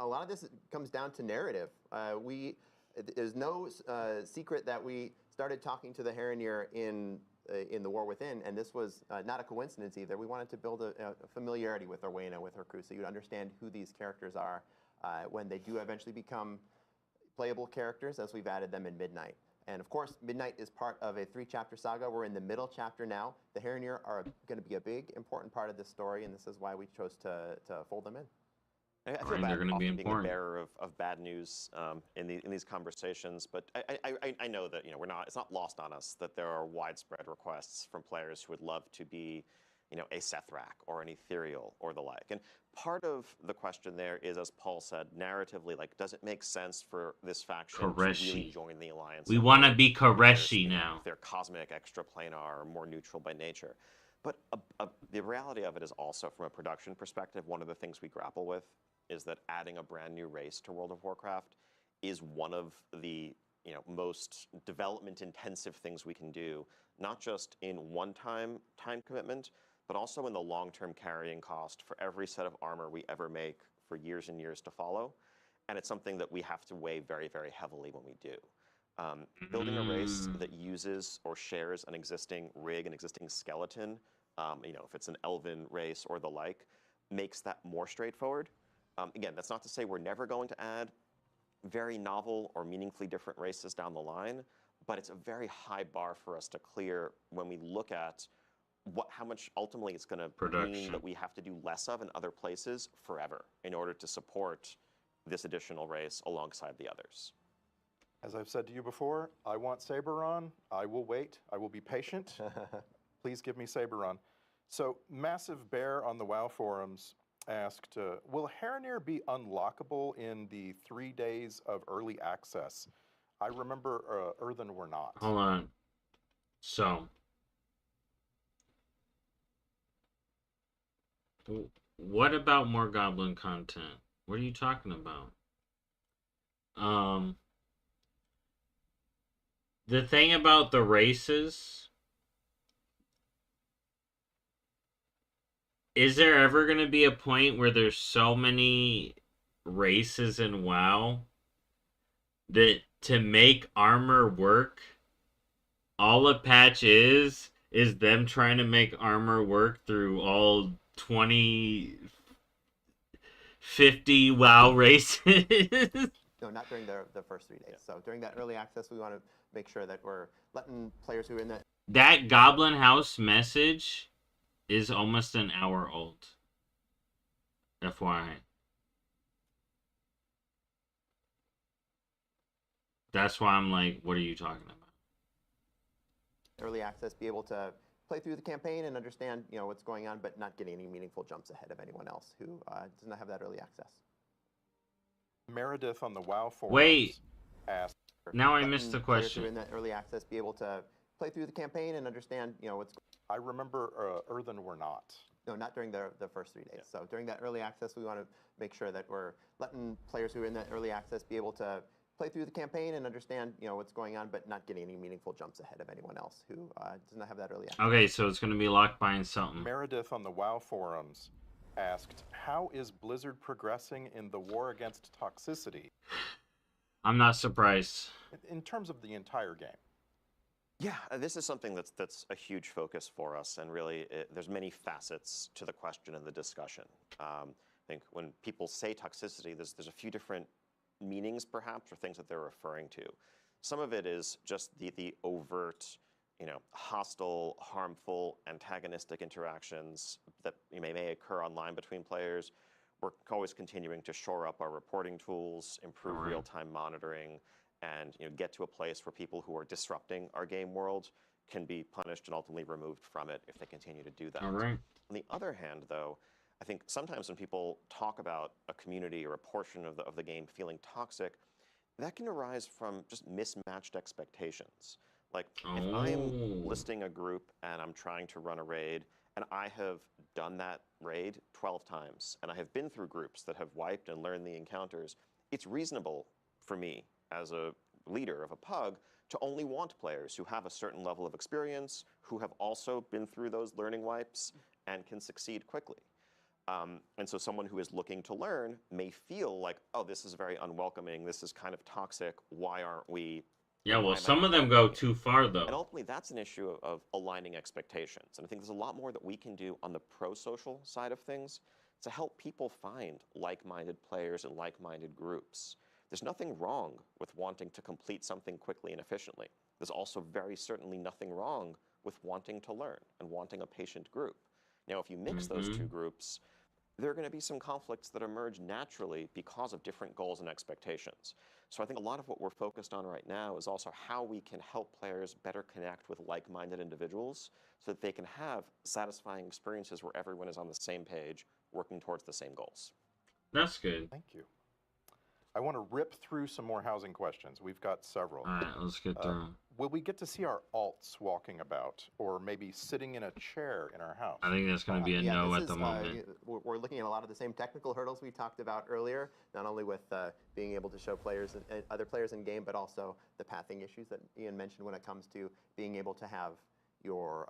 lot of this comes down to narrative. There's no secret that we started talking to the Heronir in the War Within, and this was not a coincidence either. We wanted to build a familiarity with Orwena, with her crew, so you'd understand who these characters are when they do eventually become playable characters, as we've added them in Midnight. And of course, Midnight is part of a 3-chapter saga. We're in the middle chapter now. The Heronir are going to be a big, important part of this story, and this is why we chose to fold them in. I feel Right, bad they're gonna be often being the important. bearer of bad news in these conversations, but I know that it's not lost on us that there are widespread requests from players who would love to be a Sethrak or an Ethereal or the like. And part of the question there is, as Paul said, narratively, like, does it make sense for this faction to really Koreshi. join the alliance? We of want to the be players, Koreshi now. if they're cosmic, extraplanar, or more neutral by nature. But the reality of it is also, from a production perspective, one of the things we grapple with is that adding a brand new race to World of Warcraft is one of the most development intensive things we can do, not just in one-time time commitment, but also in the long-term carrying cost for every set of armor we ever make for years and years to follow. And it's something that we have to weigh very, very heavily when we do. Building a race that uses or shares an existing rig, an existing skeleton, if it's an elven race or the like, makes that more straightforward. Again, that's not to say we're never going to add very novel or meaningfully different races down the line, but it's a very high bar for us to clear when we look at how much ultimately it's going to mean Production. that we have to do less of in other places forever in order to support this additional race alongside the others. As I've said to you before, I want Saberon. I will wait. I will be patient. Please give me Saberon. So, Massive Bear on the WoW forums asked, will Heronir be unlockable in the 3 days of early access? I remember Earthen were not. Hold on. So, what about more goblin content? What are you talking about? The thing about the races Is there ever going to be a point where there's so many races in WoW that to make armor work, all a patch is them trying to make armor work through all 20, 50 WoW races? No, not during the first 3 days. Yeah. So during that early access, we want to make sure that we're letting players who are in that. That Goblin House message is almost an hour old. FYI. That's why I'm like, what are you talking about? Early access, be able to play through the campaign and understand, what's going on, but not getting any meaningful jumps ahead of anyone else who does not have that early access. Meredith on the WoW forums Wait. asked. Now I missed the Players who are question. in that early access, be able to play through the campaign and understand, what's. I remember Earthen were not. No, not during the first 3 days. Yeah. So during that early access, we want to make sure that we're letting players who are in that early access be able to play through the campaign and understand, what's going on, but not getting any meaningful jumps ahead of anyone else who does not have that early access. Okay, so it's going to be locked behind something. Meredith on the WoW forums asked, how is Blizzard progressing in the war against toxicity I'm not surprised. in terms of the entire game? Yeah, this is something that's a huge focus for us, and really, there's many facets to the question and the discussion. I think when people say toxicity, there's a few different meanings, perhaps, or things that they're referring to. Some of it is just the overt, hostile, harmful, antagonistic interactions that may occur online between players. We're always continuing to shore up our reporting tools, improve Alright. real-time monitoring, and get to a place where people who are disrupting our game world can be punished and ultimately removed from it if they continue to do that. All right. On the other hand, though, I think sometimes when people talk about a community or a portion of the game feeling toxic, that can arise from just mismatched expectations. Like, if I am Oh. listing a group and I'm trying to run a raid, and I have done that raid 12 times, and I have been through groups that have wiped and learned the encounters, it's reasonable for me as a leader of a pug to only want players who have a certain level of experience, who have also been through those learning wipes and can succeed quickly. And so someone who is looking to learn may feel like, oh, this is very unwelcoming, this is kind of toxic, why aren't we? Yeah, why well, am I some of not them go welcoming? too far, And though. ultimately, that's an issue of aligning expectations. And I think there's a lot more that we can do on the pro-social side of things to help people find like-minded players and like-minded groups. There's nothing wrong with wanting to complete something quickly and efficiently. There's also very certainly nothing wrong with wanting to learn and wanting a patient group. Now, if you mix those two groups, there are going to be some conflicts that emerge naturally because of different goals and expectations. So I think a lot of what we're focused on right now is also how we can help players better connect with like-minded individuals so that they can have satisfying experiences where everyone is on the same page, working towards the same goals. That's good. Thank you. I want to rip through some more housing questions. We've got several. All right, let's get through 'em. Will we get to see our alts walking about, or maybe sitting in a chair in our house? I think that's going to be a Yeah, no this at the is, moment. we're looking at a lot of the same technical hurdles we talked about earlier, not only with being able to show players and other players in game, but also the pathing issues that Ian mentioned when it comes to being able to have your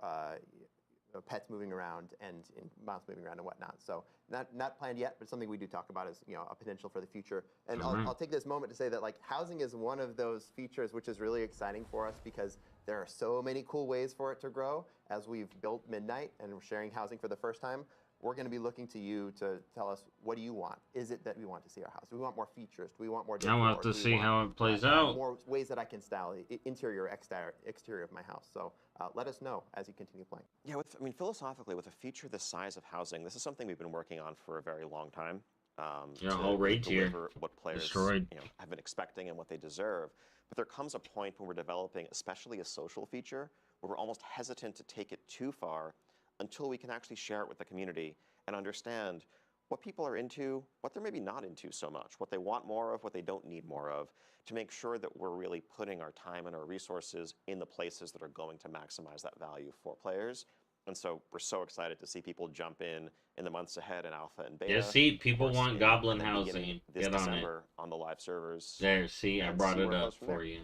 pets moving around and mounts moving around and whatnot. So not planned yet, but something we do talk about as a potential for the future. And I'll take this moment to say that housing is one of those features which is really exciting for us because there are so many cool ways for it to grow. As we've built Midnight and we're sharing housing for the first time, we're going to be looking to you to tell us, what do you want? Is it that we want to see our house? Do we want more features? Do we want more? I will have to see how it plays out. More ways that I can style the interior, exterior of my house. So let us know as you continue playing. Yeah, philosophically, with a feature the size of housing, this is something we've been working on for a very long time. Yeah, to whole raid tier deliver what players destroyed. Have been expecting and what they deserve. But there comes a point when we're developing, especially a social feature, where we're almost hesitant to take it too far until we can actually share it with the community and understand what people are into, what they're maybe not into so much, what they want more of, what they don't need more of, to make sure that we're really putting our time and our resources in the places that are going to maximize that value for players. And so we're so excited to see people jump in the months ahead in alpha and beta. Yeah, see, Of people course, want in goblin the housing. beginning This Get on it. December on the live servers. There, see, I and brought see it where it up goes from for there. you.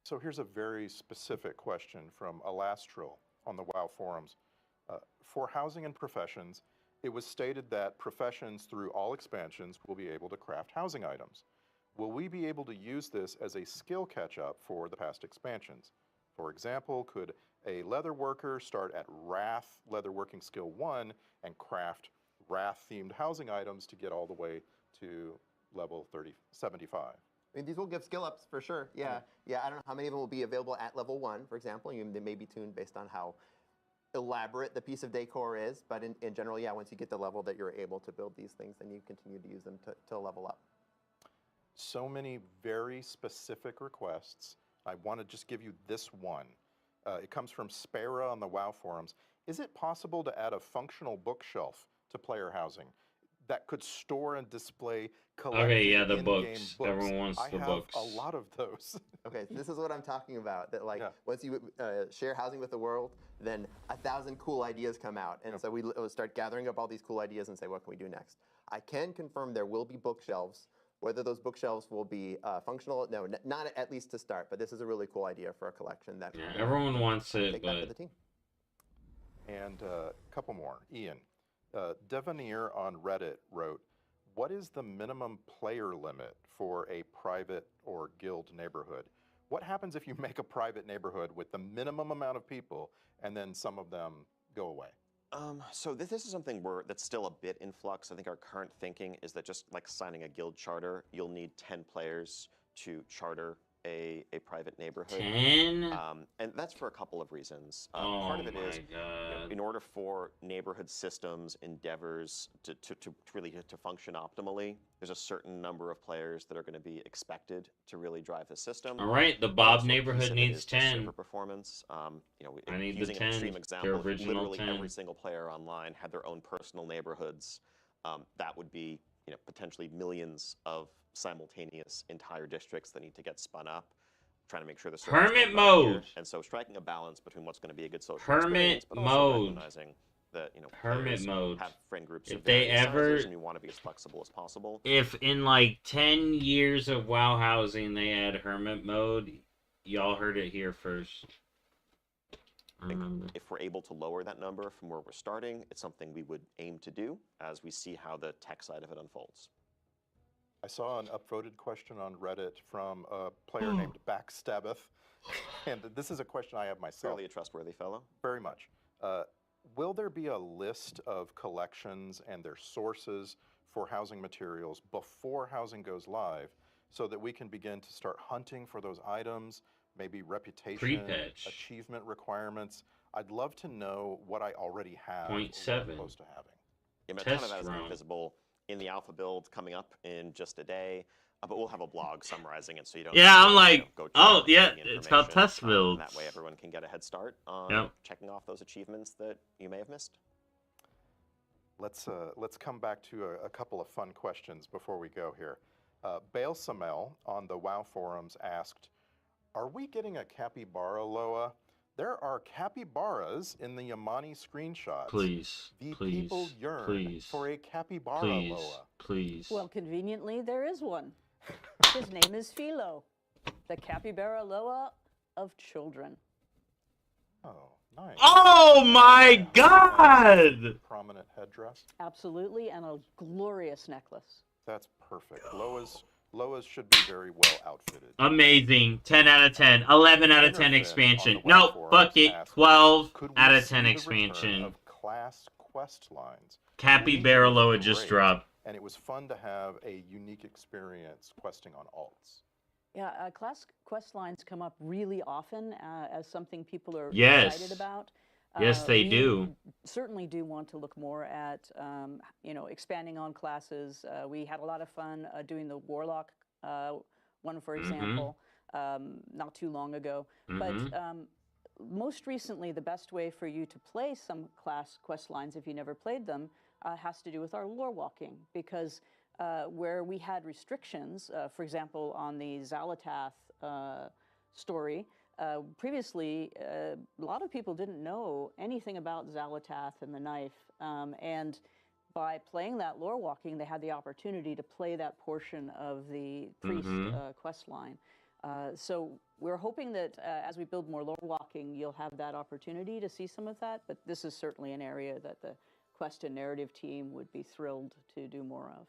So here's a very specific question from Alastral on the WoW forums. For housing and professions, it was stated that professions through all expansions will be able to craft housing items. Will we be able to use this as a skill catch-up for the past expansions? For example, could a leather worker start at Wrath Leatherworking Skill 1 and craft Wrath-themed housing items to get all the way to level 75? I mean, these will give skill ups for sure. Yeah, yeah. I don't know how many of them will be available at level 1, for example. They may be tuned based on how elaborate the piece of decor is, but in general, yeah, once you get the level that you're able to build these things, then you continue to use them to level up. So many very specific requests. I want to just give you this one. It comes from Spera on the WoW forums. Is it possible to add a functional bookshelf to player housing that could store and display collected Okay, yeah, the in-game books. books? Everyone wants I the have books. a lot of those. Okay, so this is what I'm talking about. That like Yeah. once you share housing with the world, then 1,000 cool ideas come out, and so we start gathering up all these cool ideas and say, what can we do next? I can confirm there will be bookshelves. Whether those bookshelves will be functional, no, not at least to start. But this is a really cool idea for a collection that Yeah, everyone wants it, take back to but the team. And a couple more. Ian, Devanir on Reddit wrote, what is the minimum player limit for a private or guild neighborhood? What happens if you make a private neighborhood with the minimum amount of people and then some of them go away? So this is something that's still a bit in flux. I think our current thinking is that just like signing a guild charter, you'll need 10 players to charter a private neighborhood. 10? And that's for a couple of reasons. Oh Part of it my is, god. in order for neighborhood systems endeavors to really to function optimally, there's a certain number of players that are going to be expected to really drive the system. All right, the Also, Bob a piece neighborhood of it needs is just 10. server performance. I need the using 10, an extreme the example, if original literally 10. every single player online had their own personal neighborhoods, that would be potentially millions of simultaneous entire districts that need to get spun up, trying to make sure the servers Hermit don't run here. mode. And so striking a balance between what's going to be a good social Hermit experience, but also mode. recognizing that Hermit players mode. have friend groups If of they varying ever- sizes, and we want to be as flexible as possible. If in like 10 years of WoW housing they had hermit mode, y'all heard it here first. Remember. If we're able to lower that number from where we're starting, it's something we would aim to do as we see how the tech side of it unfolds. I saw an upvoted question on Reddit from a player named Backstabbeth. And this is a question I have myself. Fairly a trustworthy fellow. Very much. Will there be a list of collections and their sources for housing materials before housing goes live so that we can begin to start hunting for those items, maybe reputation, Pre-patch. achievement requirements? I'd love to know what I already have or what I'm 0.7. close to having. Yeah, a ton of Test that is run. visible in the alpha build coming up in just a day. But we'll have a blog summarizing it so you don't. Yeah, have to, I'm like, go check oh, out yeah, the it's called information, test and builds. that way everyone can get a head start on Yep. checking off those achievements that you may have missed. Let's come back to a couple of fun questions before we go here. Bale Samel on the WoW forums asked, are we getting a capybara Loa? There are capybaras in the Yamani screenshots. Please, The please, people yearn please, for a capybara please, Loa. please. Well, conveniently, there is one. His name is Philo, the capybara Loa of children. Oh, nice. Oh my god! Prominent headdress. Absolutely, and a glorious necklace. That's perfect. Loas should be very well outfitted. Amazing. 10 out of 10. 11 out of 10 Interfin expansion. on the WoW Nope, forums fuck it. asked, 12 could we out of see 10 the expansion. return of class quest lines? Capybara Legion Loa was just great, dropped. and it was fun to have a unique experience questing on alts. Yeah, class quest lines come up really often as something people are Yes. excited about. Yes, they we do. Certainly do want to look more at, expanding on classes. We had a lot of fun doing the Warlock one, for example, not too long ago. But most recently, the best way for you to play some class quest lines, if you never played them, has to do with our lore walking, because where we had restrictions, for example, on the Xalatath story, previously, a lot of people didn't know anything about Xalatath and the knife, and by playing that lore walking, they had the opportunity to play that portion of the priest quest line. So we're hoping that as we build more lore walking, you'll have that opportunity to see some of that, but this is certainly an area that the Quest and narrative team would be thrilled to do more of.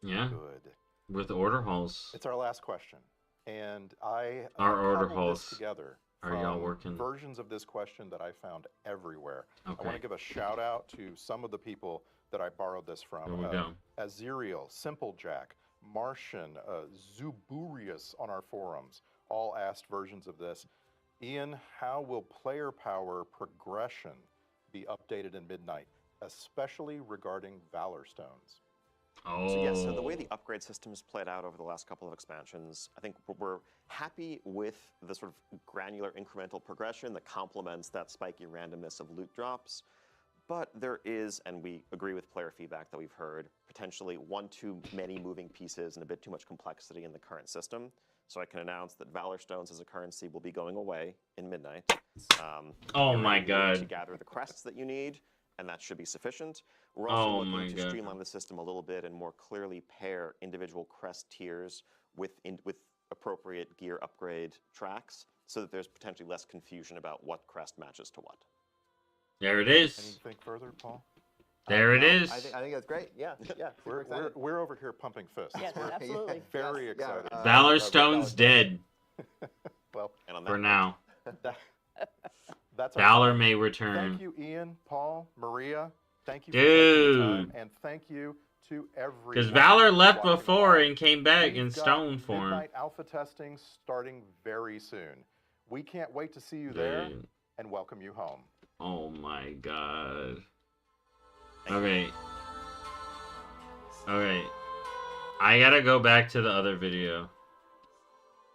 Yeah, Good. with order halls. It's our last question, and I Our order cobbled halls. this together Are y'all from working? versions of this question that I found everywhere. I Okay. want to give a shout out to some of the people that I borrowed this from. Here we go. Azerial, Simplejack, Martian, Zuburius on our forums all asked versions of this. Ian, how will player power progression be updated in Midnight, especially regarding Valor Stones? Oh. So yes, so the way the upgrade system has played out over the last couple of expansions, I think we're happy with the sort of granular incremental progression that complements that spiky randomness of loot drops. But there is, and we agree with player feedback that we've heard, potentially one too many moving pieces and a bit too much complexity in the current system. So I can announce that Valor Stones as a currency will be going away in Midnight. Oh you're my gonna need to God. gather the crests that you need, and that should be sufficient. We're also Oh my looking to God. streamline the system a little bit and more clearly pair individual crest tiers with appropriate gear upgrade tracks, so that there's potentially less confusion about what crest matches to what. There it is. Anything further, Paul? There it No, is. I think that's great. Yeah, yeah. super excited. We're over here pumping fists. Yes, We're absolutely. very Yes, yeah, excited. Valor Valor Stone's dead Well, And on that for note, now. that's our Valor time. may Thank return. you, Ian, Paul, Maria. Thank you for taking the time, Dude. and thank you to everyone. Because Valor left watching before live. and came back We've in got stone form. Midnight alpha testing starting very soon. We can't wait to see you there Dude. and welcome you home. Oh my God. Okay. Okay. I gotta go back to the other video.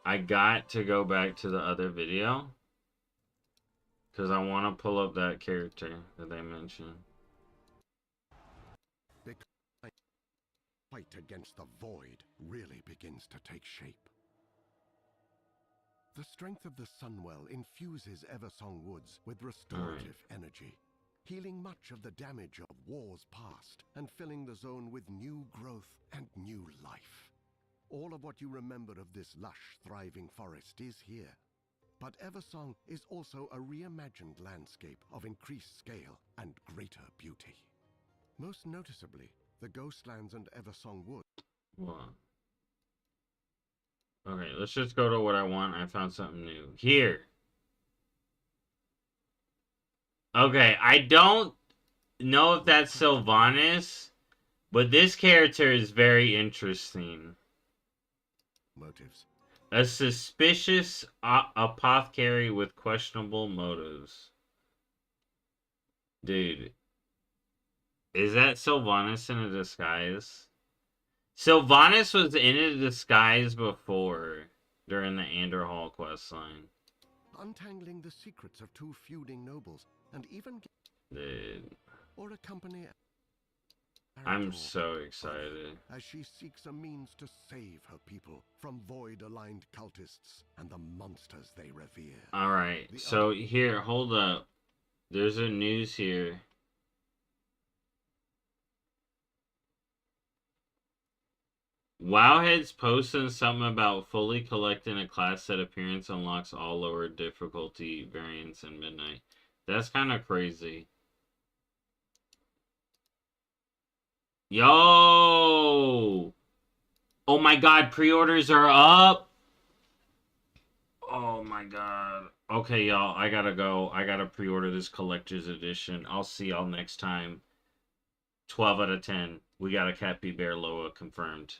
I got to go back to the other video. Because I want to pull up that character that they mentioned. Because fight against the void really begins to take shape. The strength of the Sunwell infuses Eversong Woods with restorative energy, healing much of the damage of wars past and filling the zone with new growth and new life. All of what you remember of this lush, thriving forest is here. But Eversong is also a reimagined landscape of increased scale and greater beauty. Most noticeably, the Ghostlands and Eversong Woods. What? Okay, let's just go to what I want. I found something new. Here. Okay, I don't know if that's Sylvanas, but this character is very interesting. Motives. A suspicious apothecary with questionable motives. Dude. Is that Sylvanas in a disguise? Sylvanas was in a disguise before, during the Anderhall questline. Untangling the secrets of two feuding nobles, and even Dude. or accompany I'm Arator so excited. as she seeks a means to save her people from void-aligned cultists and the monsters they revere. Alright, so here, hold up. There's a news here. Wowhead's posting something about fully collecting a class set appearance unlocks all lower difficulty variants in Midnight. That's kind of crazy. Yo! Oh my god, pre-orders are up! Oh my god. Okay, y'all, I gotta go. I gotta pre-order this collector's edition. I'll see y'all next time. 12 out of 10. We got a Cat B Bear Loa confirmed.